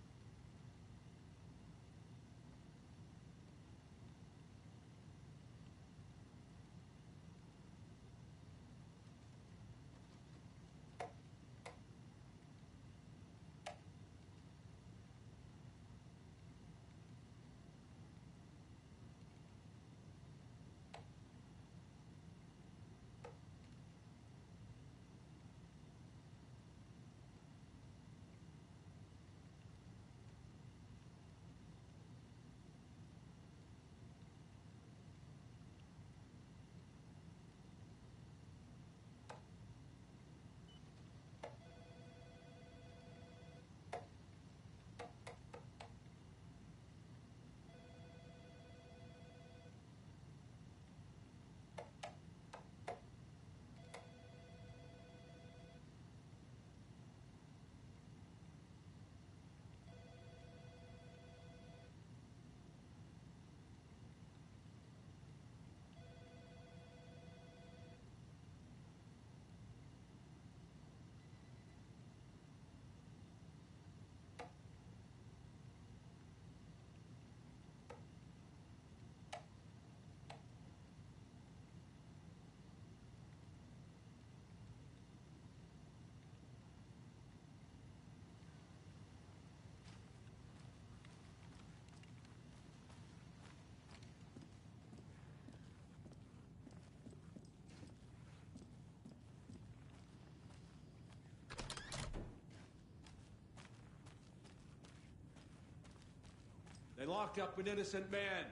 They locked up an innocent man.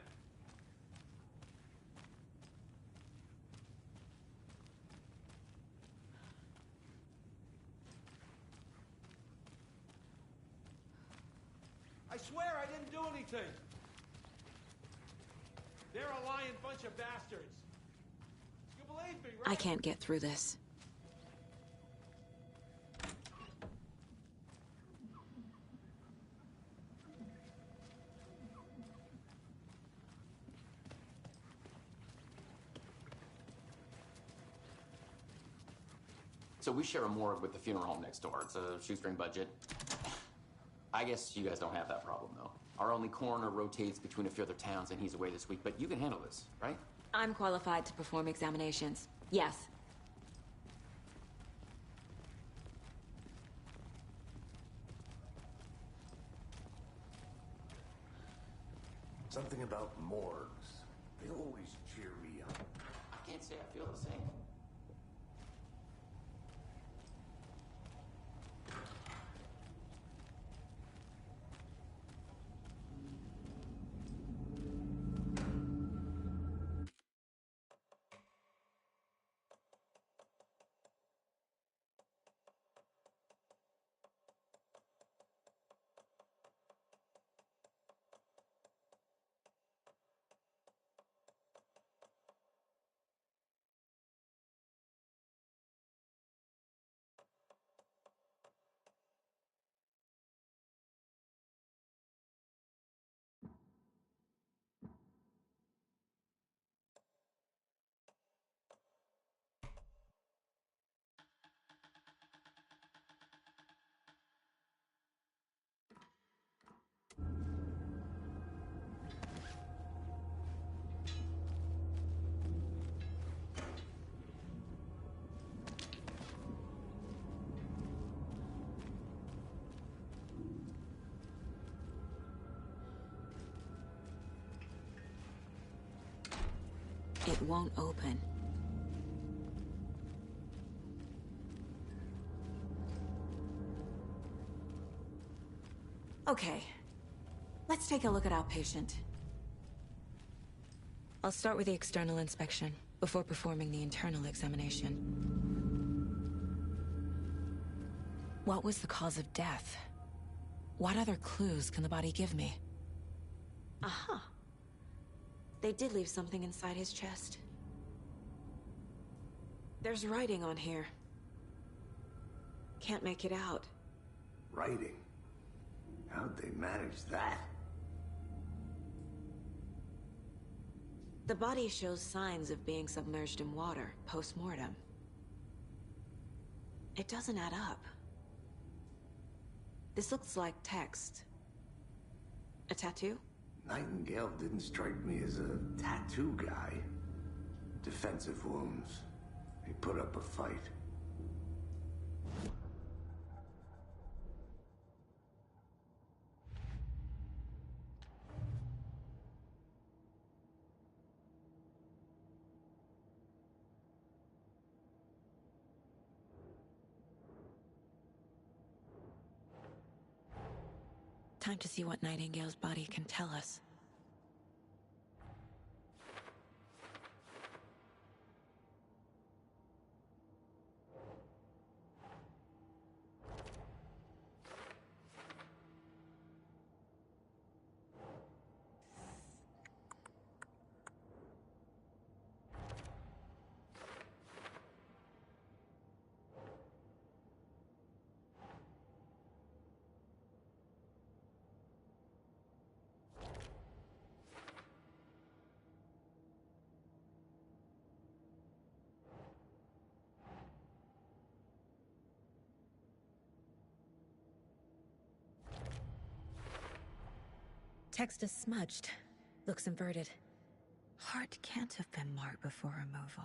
I swear I didn't do anything. They're a lying bunch of bastards. You believe me, right? I can't get through this. So we share a morgue with the funeral home next door. It's a shoestring budget. I guess you guys don't have that problem, though. Our only coroner rotates between a few other towns, and he's away this week. But you can handle this, right? I'm qualified to perform examinations. Yes. Something about morgues. They always cheer me up. I can't say I feel the same. It won't open. Okay. Let's take a look at our patient. I'll start with the external inspection before performing the internal examination. What was the cause of death? What other clues can the body give me? Aha. They did leave something inside his chest. There's writing on here. Can't make it out. Writing? How'd they manage that? The body shows signs of being submerged in water, post-mortem. It doesn't add up. This looks like text. A tattoo? Nightingale didn't strike me as a tattoo guy. Defensive wounds. He put up a fight. Time to see what Nightingale's body can tell us. Text is smudged. Looks inverted. Heart can't have been marked before removal.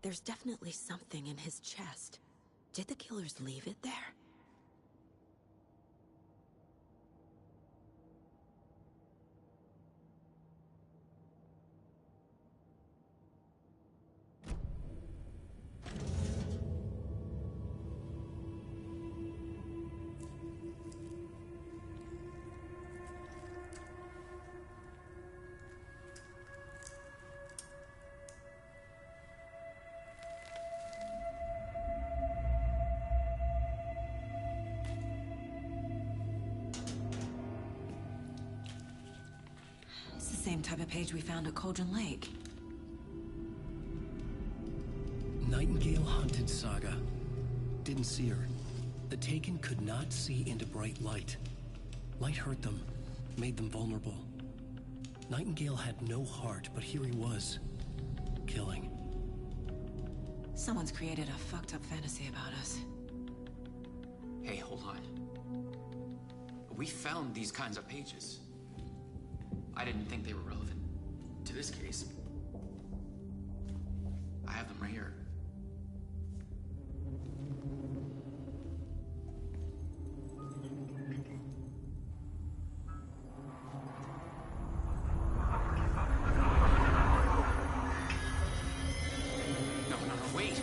There's definitely something in his chest. Did the killers leave it there? Same type of page we found at Cauldron Lake. Nightingale hunted Saga. Didn't see her. The Taken could not see into bright light. Light hurt them, made them vulnerable. Nightingale had no heart, but here he was, killing. Someone's created a fucked up fantasy about us. Hey, hold on. We found these kinds of pages. I didn't think they were relevant to this case. I have them right here. No, wait.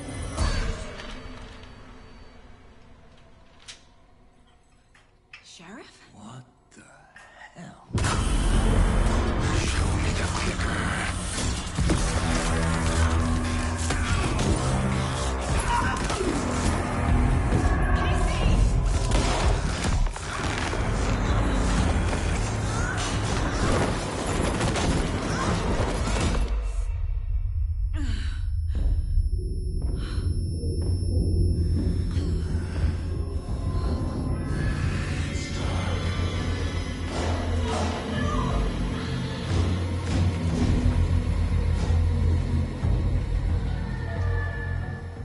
Sheriff? What the hell?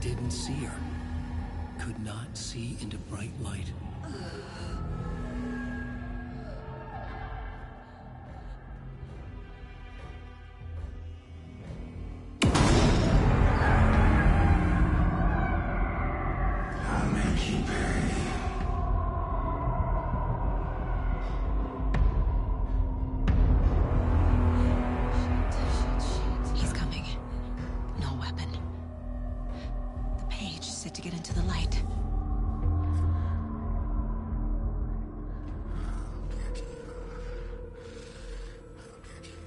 Didn't see her. Could not see into bright light. Amish. uses it to get into the light.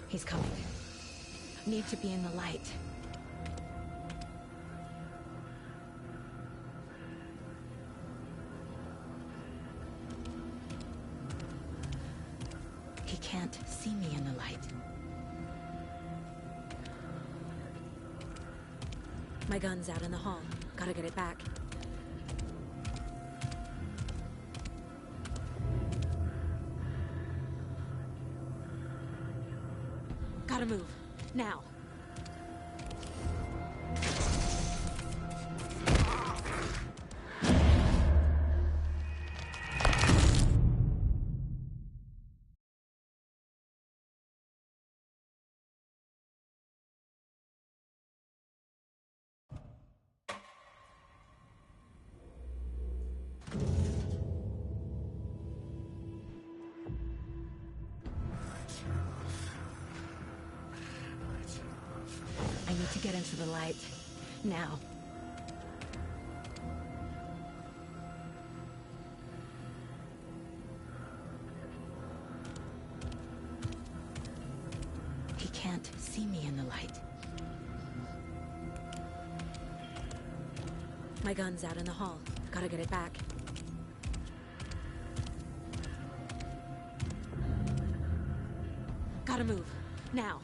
He's coming. Need to be in the light. He can't see me in the light. My gun's out in the hall. Gotta get it back. Gotta move. Now. I need to get into the light. Now. He can't see me in the light. My gun's out in the hall. Gotta get it back. Gotta move. Now.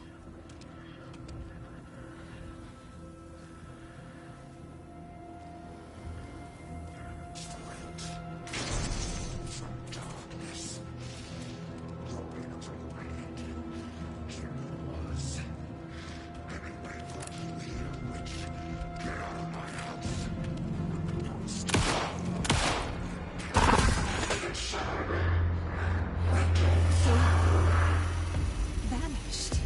Vanished.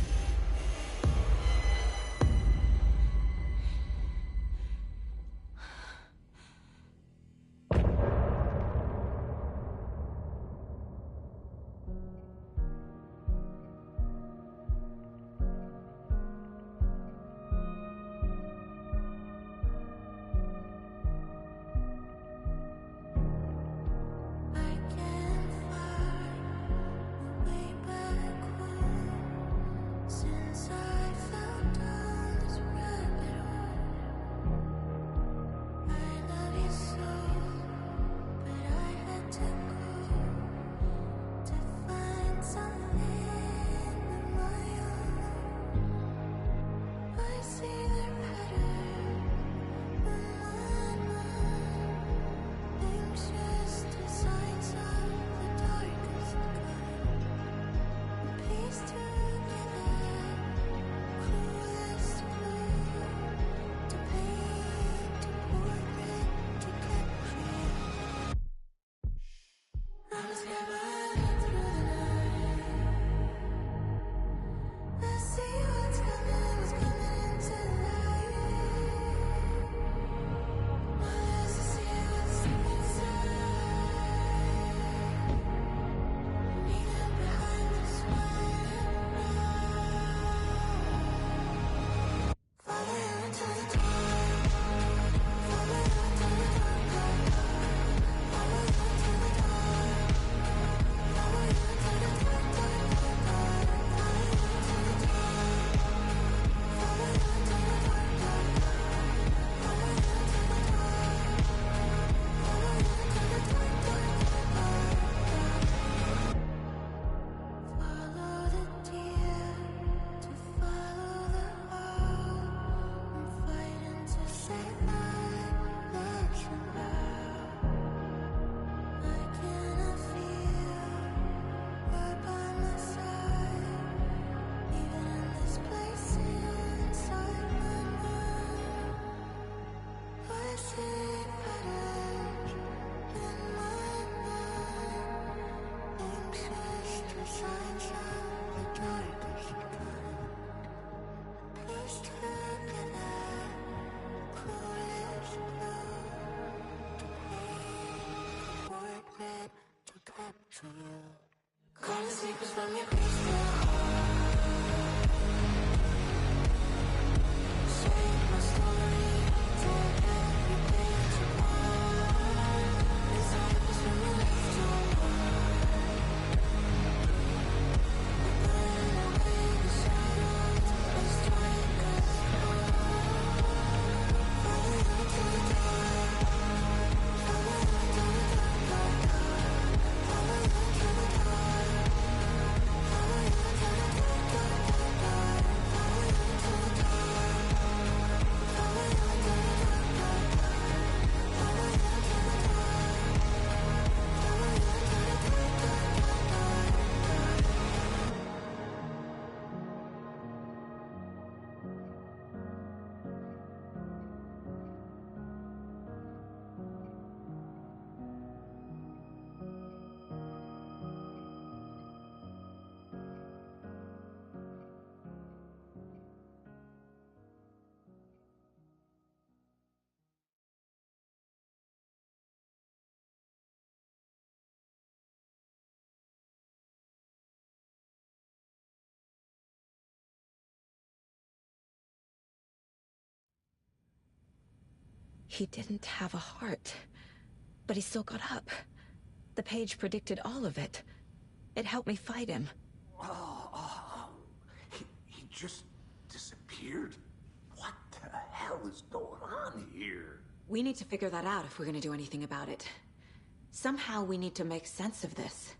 Calling secrets from your crystal Say my story, tell every page He didn't have a heart, but he still got up. The page predicted all of it. It helped me fight him. He just disappeared? What the hell is going on here? We need to figure that out if we're gonna do anything about it. Somehow we need to make sense of this.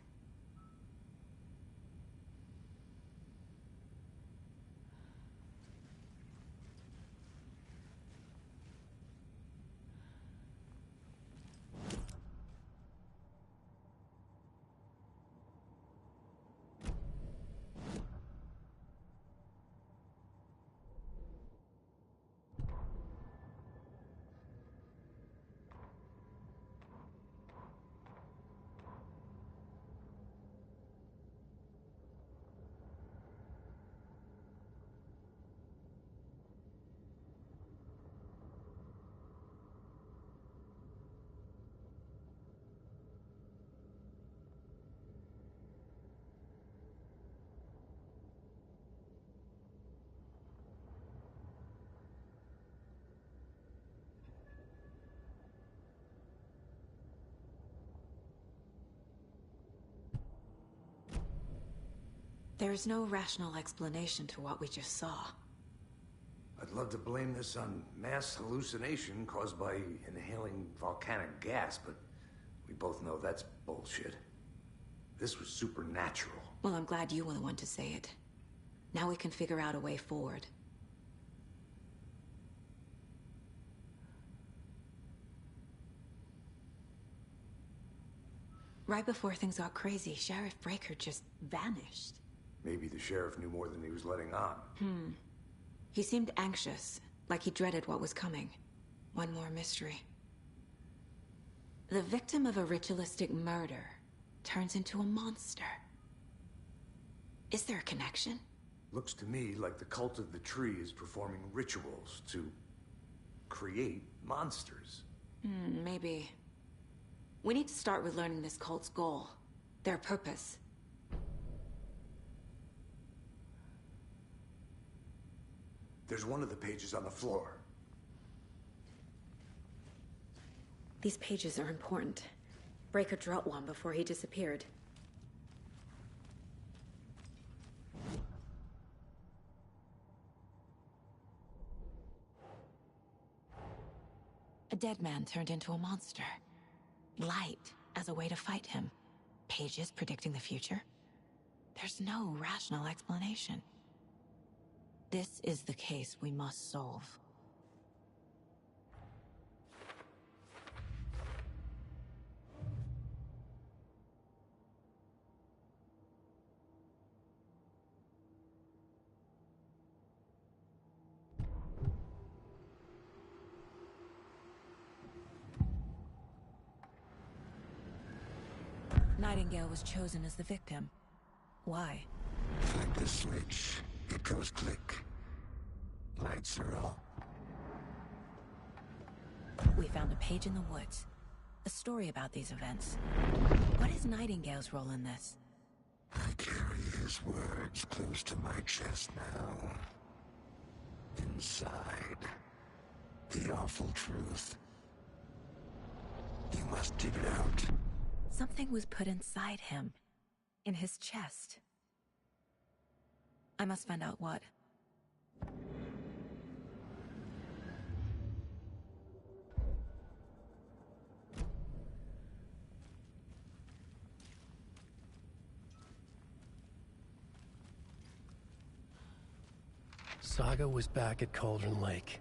There's no rational explanation to what we just saw. I'd love to blame this on mass hallucination caused by inhaling volcanic gas, but we both know that's bullshit. This was supernatural. Well, I'm glad you were the one to say it. Now we can figure out a way forward. Right before things got crazy, Sheriff Breaker just vanished. Maybe the sheriff knew more than he was letting on. He seemed anxious, like he dreaded what was coming. One more mystery. The victim of a ritualistic murder turns into a monster. Is there a connection? Looks to me like the cult of the tree is performing rituals to create monsters. Maybe. We need to start with learning this cult's goal, their purpose. There's one of the pages on the floor. These pages are important. Breaker dropped one before he disappeared. A dead man turned into a monster. Light as a way to fight him. Pages predicting the future. There's no rational explanation. This is the case we must solve. Nightingale was chosen as the victim. Why? Flick the switch. It goes click. Lights are on. We found a page in the woods. A story about these events. What is Nightingale's role in this? I carry his words close to my chest now. Inside, the awful truth. You must dig it out. Something was put inside him. In his chest. I must find out what. Saga was back at Cauldron Lake.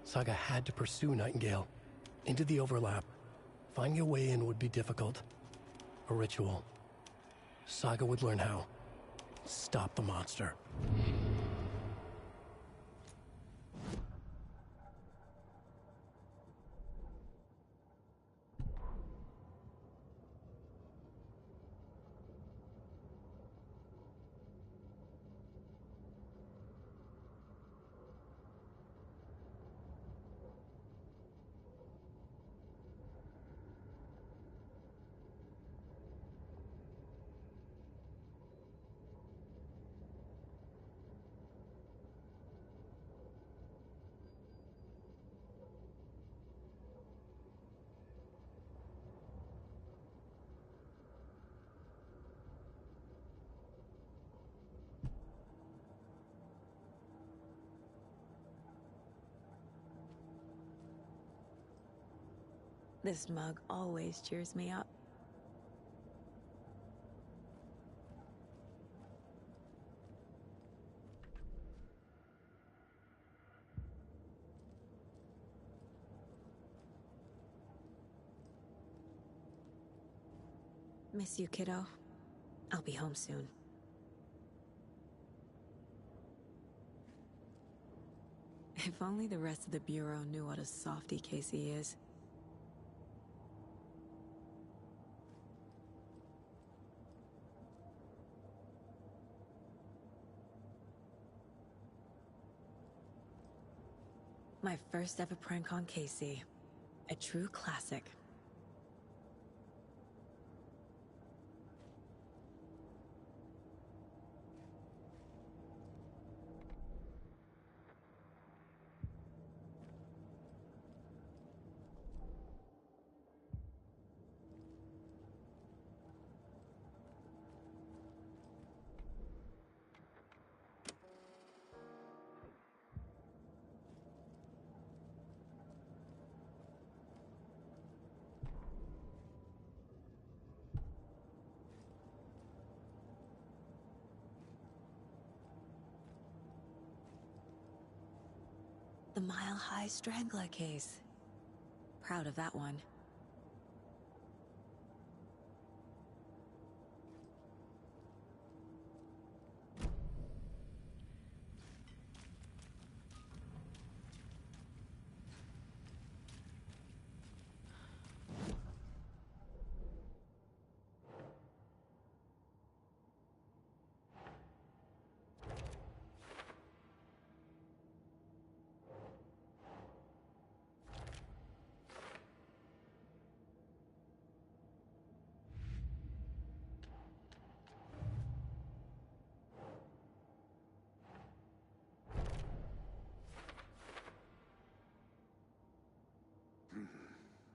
Saga had to pursue Nightingale. Into the overlap. Finding a way in would be difficult. A ritual. Saga would learn how. Stop the monster. This mug always cheers me up. Miss you, kiddo. I'll be home soon. If only the rest of the Bureau knew what a softy Casey is. My first ever prank on Casey. A true classic. The Mile High Strangler case. Proud of that one.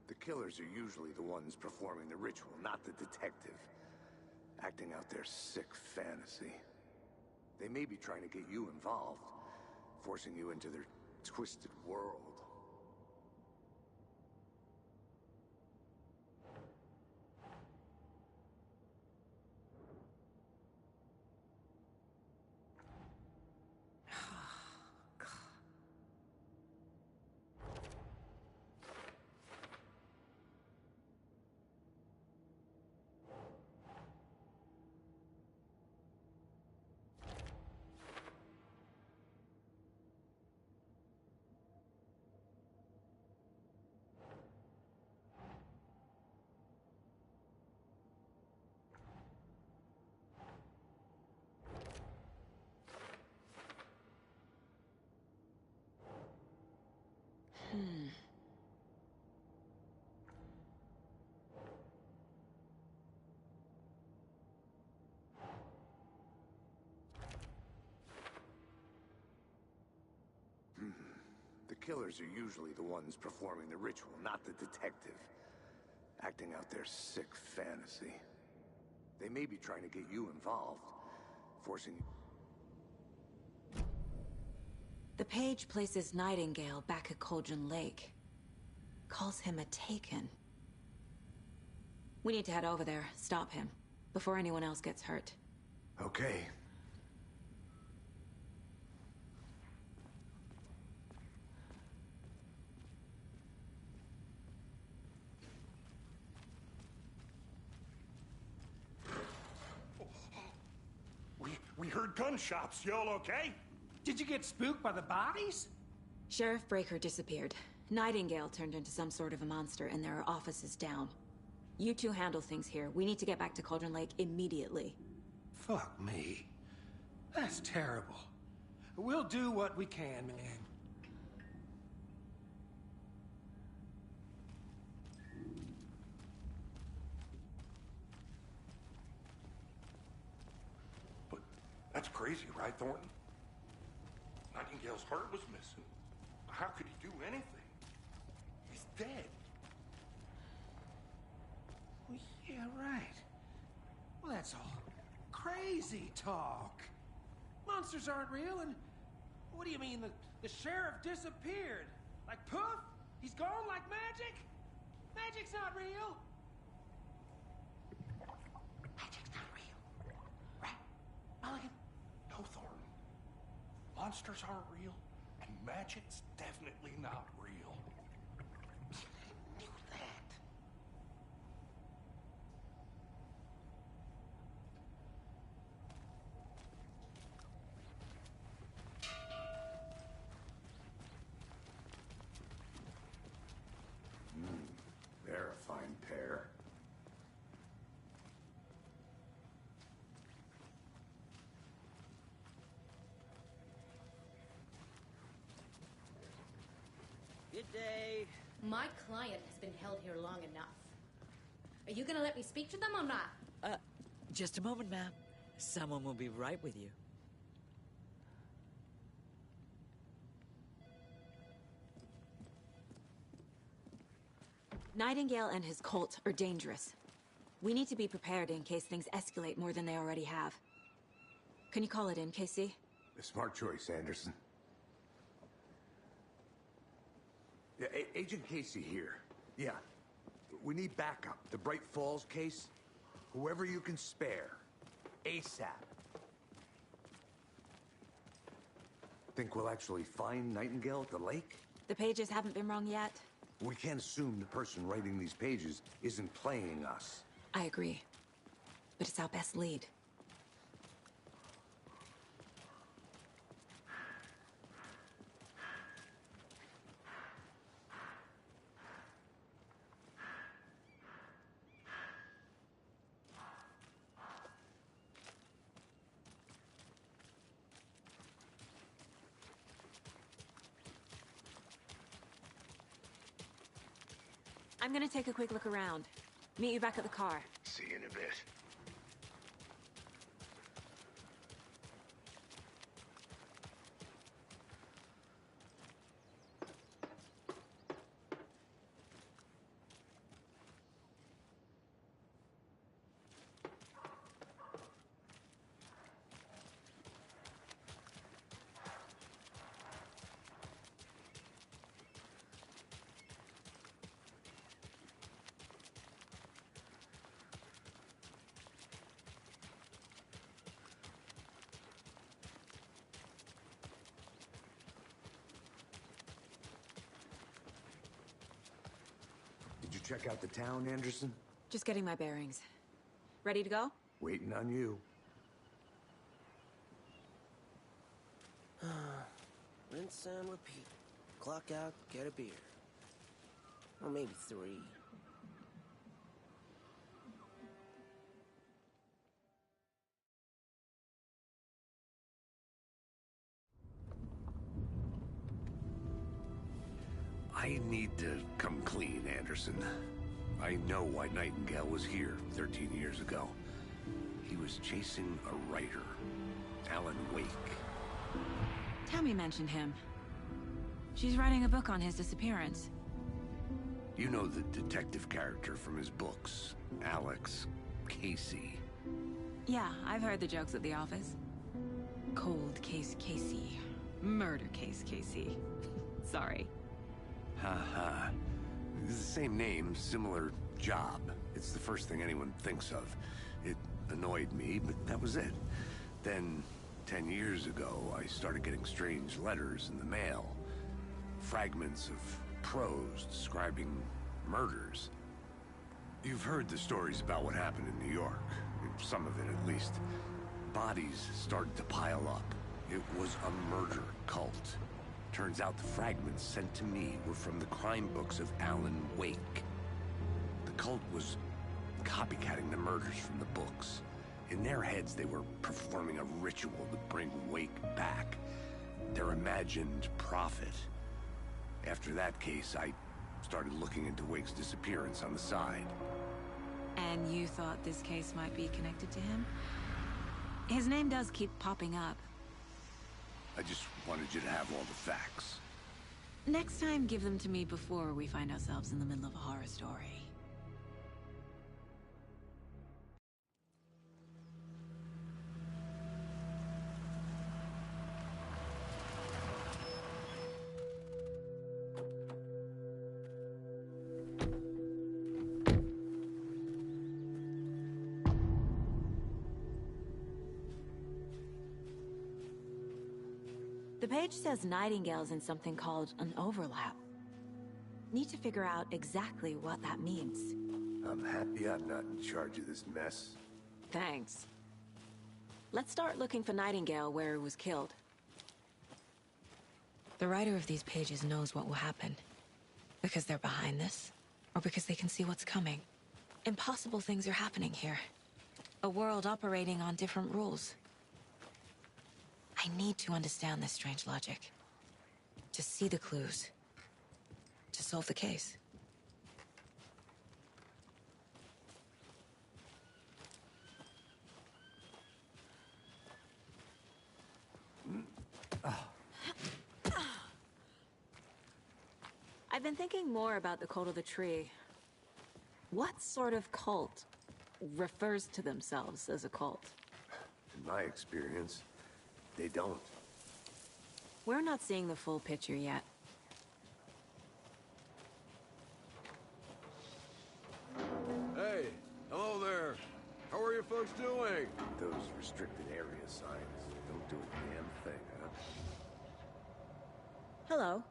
The killers are usually the ones performing the ritual, not the detective. Acting out their sick fantasy. They may be trying to get you involved, forcing you into their twisted world. The killers are usually the ones performing the ritual, not the detective. Acting out their sick fantasy. They may be trying to get you involved, forcing you... The page places Nightingale back at Cauldron Lake. Calls him a Taken. We need to head over there, stop him, before anyone else gets hurt. Okay. We heard gunshots. Y'all okay? Did you get spooked by the bodies? Sheriff Breaker disappeared. Nightingale turned into some sort of a monster, and there are offices down. You two handle things here. We need to get back to Cauldron Lake immediately. Fuck me. That's terrible. We'll do what we can, man. But that's crazy, right, Thornton? Nightingale's heart was missing. How could he do anything? He's dead. Well, yeah, right. Well, that's all crazy talk. Monsters aren't real, and what do you mean the sheriff disappeared? Like poof? He's gone like magic? Magic's not real! Magic's not real. Right? Mulligan? No, Thornton. Monsters aren't real, and magic's definitely not real. I knew that. They're a fine pair. Good day. My client has been held here long enough. Are you gonna let me speak to them or not? Just a moment, ma'am. Someone will be right with you. Nightingale and his cult are dangerous. We need to be prepared in case things escalate more than they already have. Can you call it in, Casey? A smart choice, Anderson. Yeah, Agent Casey here. Yeah. We need backup. The Bright Falls case. Whoever you can spare. ASAP. Think we'll actually find Nightingale at the lake? The pages haven't been wrong yet. We can't assume the person writing these pages isn't playing us. I agree. But it's our best lead. I'm gonna take a quick look around. Meet you back at the car. See you in a bit. Did you check out the town, Anderson? Just getting my bearings. Ready to go? Waiting on you. Rinse and repeat. Clock out, get a beer. Or maybe 3. I need to come clean, Anderson. I know why Nightingale was here 13 years ago. He was chasing a writer, Alan Wake. Tammy mentioned him. She's writing a book on his disappearance. You know the detective character from his books, Alex Casey. Yeah, I've heard the jokes at the office. Cold case Casey. Murder case Casey. Sorry. Ha. It's the same name, similar job. It's the first thing anyone thinks of. It annoyed me, but that was it. Then, 10 years ago, I started getting strange letters in the mail. Fragments of prose describing murders. You've heard the stories about what happened in New York. Some of it, at least. Bodies started to pile up. It was a murder cult. Turns out the fragments sent to me were from the crime books of Alan Wake. The cult was copycatting the murders from the books. In their heads, they were performing a ritual to bring Wake back. Their imagined prophet. After that case, I started looking into Wake's disappearance on the side. And you thought this case might be connected to him? His name does keep popping up. I just wanted you to have all the facts. Next time, give them to me before we find ourselves in the middle of a horror story. The page says Nightingale's in something called an overlap. Need to figure out exactly what that means. I'm happy I'm not in charge of this mess. Thanks. Let's start looking for Nightingale where he was killed. The writer of these pages knows what will happen. Because they're behind this, or because they can see what's coming. Impossible things are happening here. A world operating on different rules. I need to understand this strange logic. To see the clues. To solve the case. I've been thinking more about the Cult of the Tree. What sort of cult refers to themselves as a cult? In my experience, they don't. We're not seeing the full picture yet. Hey, hello there. How are you folks doing? Those restricted area signs don't do a damn thing, huh? Hello.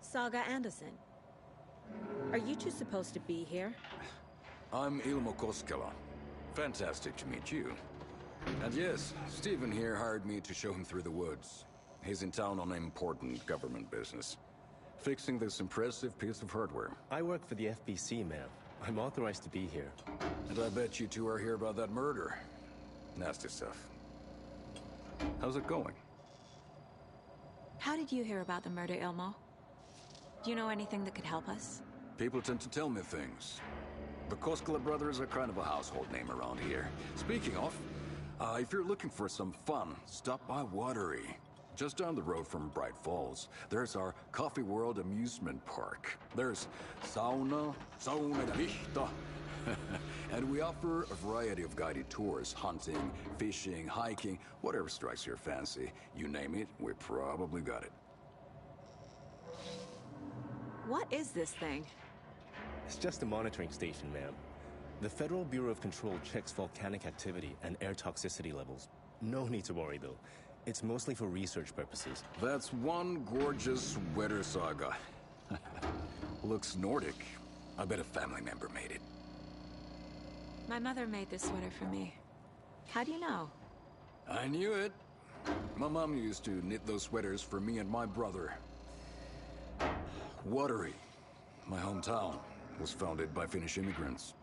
Saga Anderson. Are you two supposed to be here? I'm Ilmo Koskela. Fantastic to meet you. And yes, Stephen here hired me to show him through the woods. He's in town on important government business. Fixing this impressive piece of hardware. I work for the FBC, ma'am. I'm authorized to be here. And I bet you two are here about that murder. Nasty stuff. How's it going? How did you hear about the murder, Ilmo? Do you know anything that could help us? People tend to tell me things. The Koskela brothers are kind of a household name around here. Speaking of, if you're looking for some fun, stop by Watery. Just down the road from Bright Falls, there's our Coffee World amusement park. There's sauna Vista. And we offer a variety of guided tours, hunting, fishing, hiking, whatever strikes your fancy. You name it, we probably got it. What is this thing? It's just a monitoring station, ma'am. The Federal Bureau of Control checks volcanic activity and air toxicity levels. No need to worry, though. It's mostly for research purposes. That's one gorgeous sweater, Saga. Looks Nordic. I bet a family member made it. My mother made this sweater for me. How do you know? I knew it. My mom used to knit those sweaters for me and my brother. Watery, my hometown, was founded by Finnish immigrants.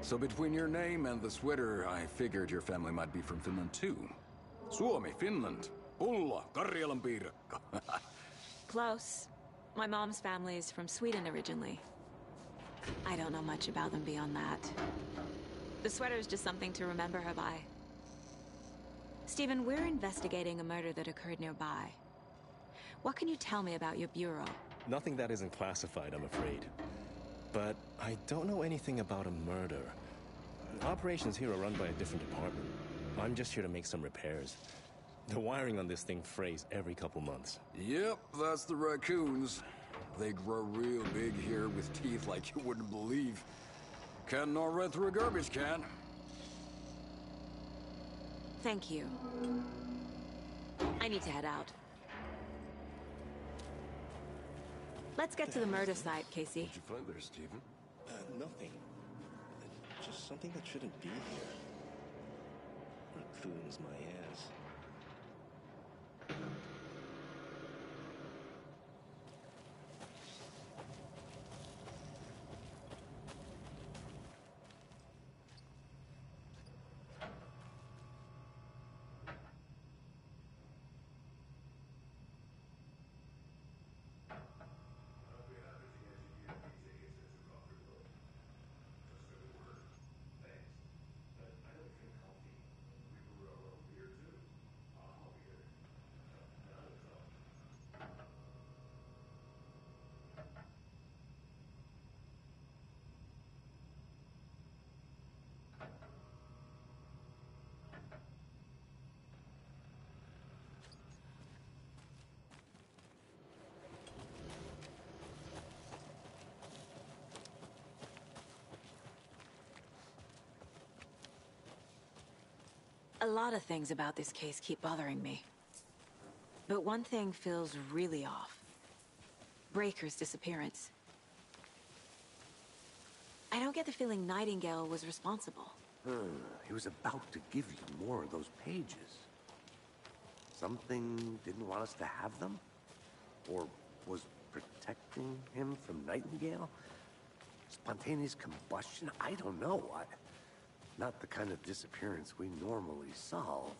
So between your name and the sweater, I figured your family might be from Finland too. Suomi, Finland. Pulla, Karjalan piirakka. Close. My mom's family is from Sweden originally. I don't know much about them beyond that. The sweater is just something to remember her by. Stephen, we're investigating a murder that occurred nearby. What can you tell me about your bureau? Nothing that isn't classified, I'm afraid. But I don't know anything about a murder. Operations here are run by a different department. I'm just here to make some repairs. The wiring on this thing frays every couple months. Yep, that's the raccoons. They grow real big here with teeth like you wouldn't believe. Can't gnaw right through a garbage can. Thank you. I need to head out. Let's get to the murder site, Casey. What'd you find there, Stephen? Nothing. Just something that shouldn't be here. Raccoons, my ass. A lot of things about this case keep bothering me. But one thing feels really off. Breaker's disappearance. I don't get the feeling Nightingale was responsible. He was about to give you more of those pages. Something didn't want us to have them? Or was protecting him from Nightingale? Spontaneous combustion? I don't know. Not the kind of disappearance we normally solve.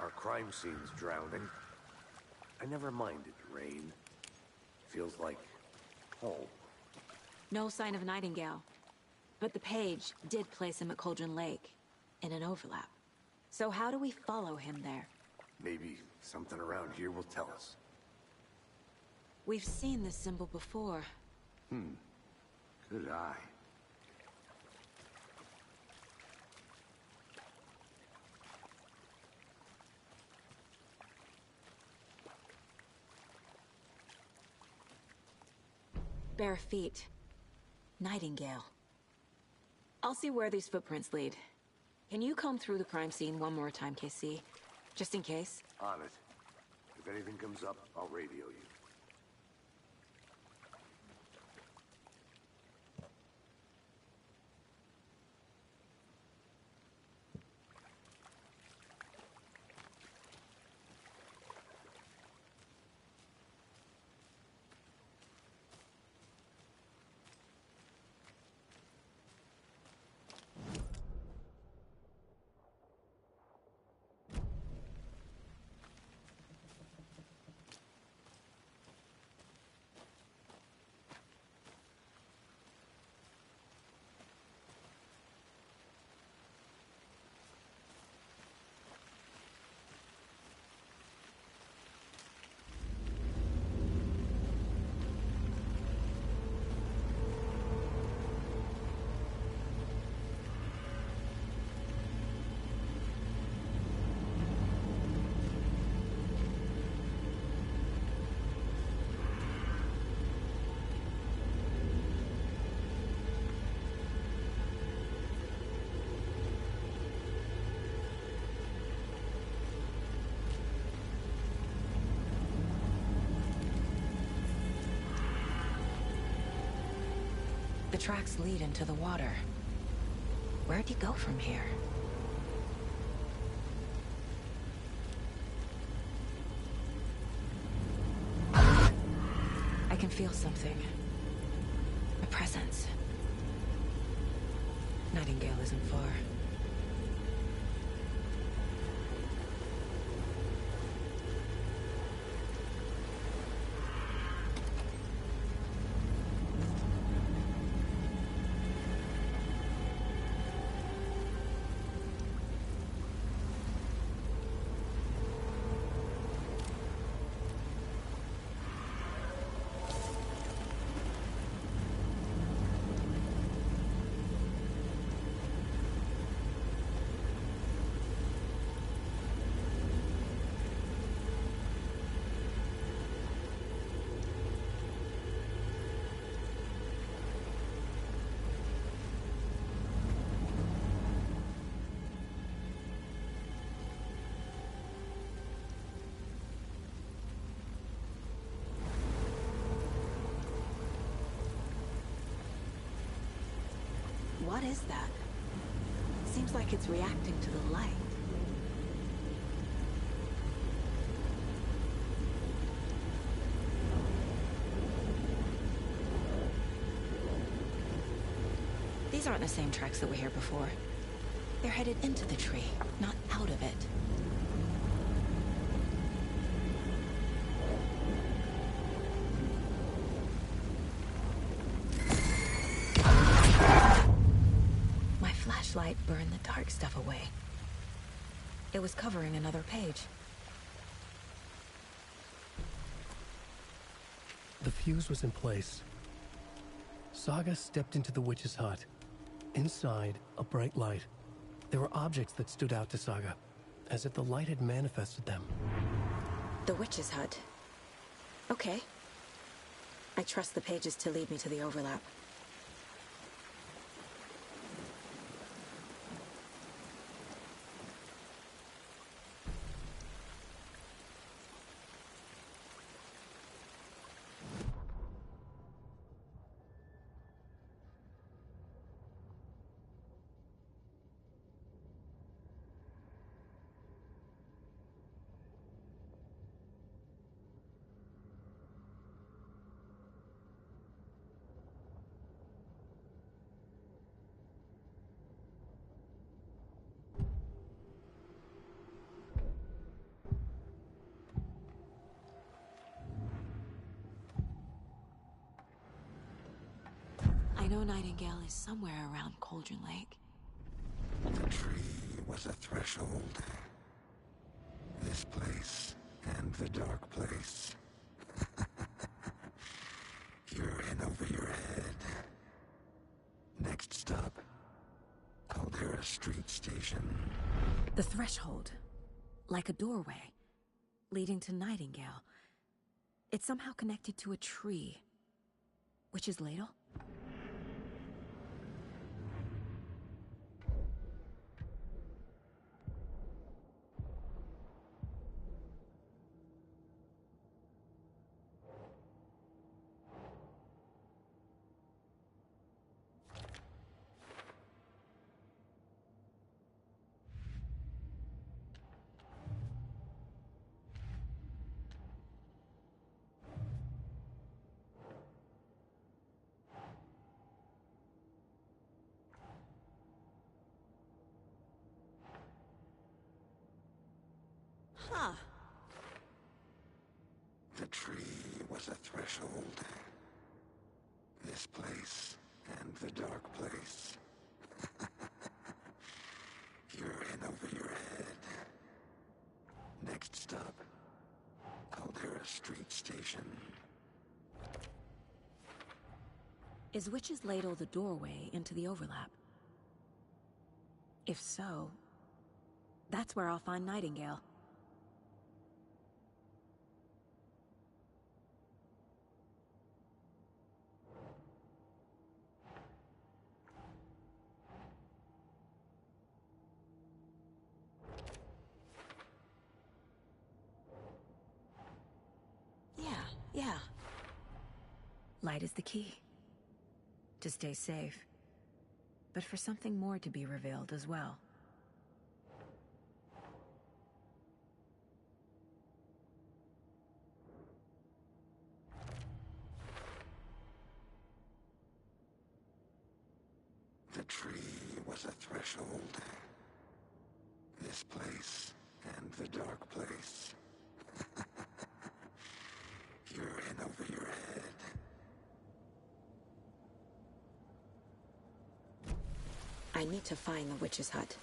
Our crime scene's drowning. I never minded rain. Feels like home. No sign of Nightingale. But the page did place him at Cauldron Lake, in an overlap. So how do we follow him there? Maybe something around here will tell us. We've seen this symbol before. Good eye. Bare feet. Nightingale. I'll see where these footprints lead. Can you comb through the crime scene one more time, KC? Just in case? On it. If anything comes up, I'll radio you. The tracks lead into the water. Where'd he go from here? I can feel something. A presence. Nightingale isn't far. What is that? Seems like it's reacting to the light. These aren't the same tracks that were here before. They're headed into the tree, not out of it. My flashlight burned the dark stuff away. It was covering another page. The fuse was in place. Saga stepped into the witch's hut. Inside, a bright light. There were objects that stood out to Saga. as if the light had manifested them. The witch's hut. Okay. I trust the pages to lead me to the overlap. I know Nightingale is somewhere around Cauldron Lake. The tree was a threshold. This place and the dark place. You're in over your head. Next stop, Caldera Street Station. The threshold. Like a doorway. Leading to Nightingale. It's somehow connected to a tree. Witch's Ladle? Huh. The tree was a threshold. This place and the dark place. You're in over your head. Next stop, Caldera Street Station. Is Witch's Ladle the doorway into the overlap? If so, that's where I'll find Nightingale. Yeah. Light is the key. To stay safe. But for something more to be revealed as well. The tree was a threshold. This place and the dark place. You're in over your head. I need to find the witch's hut.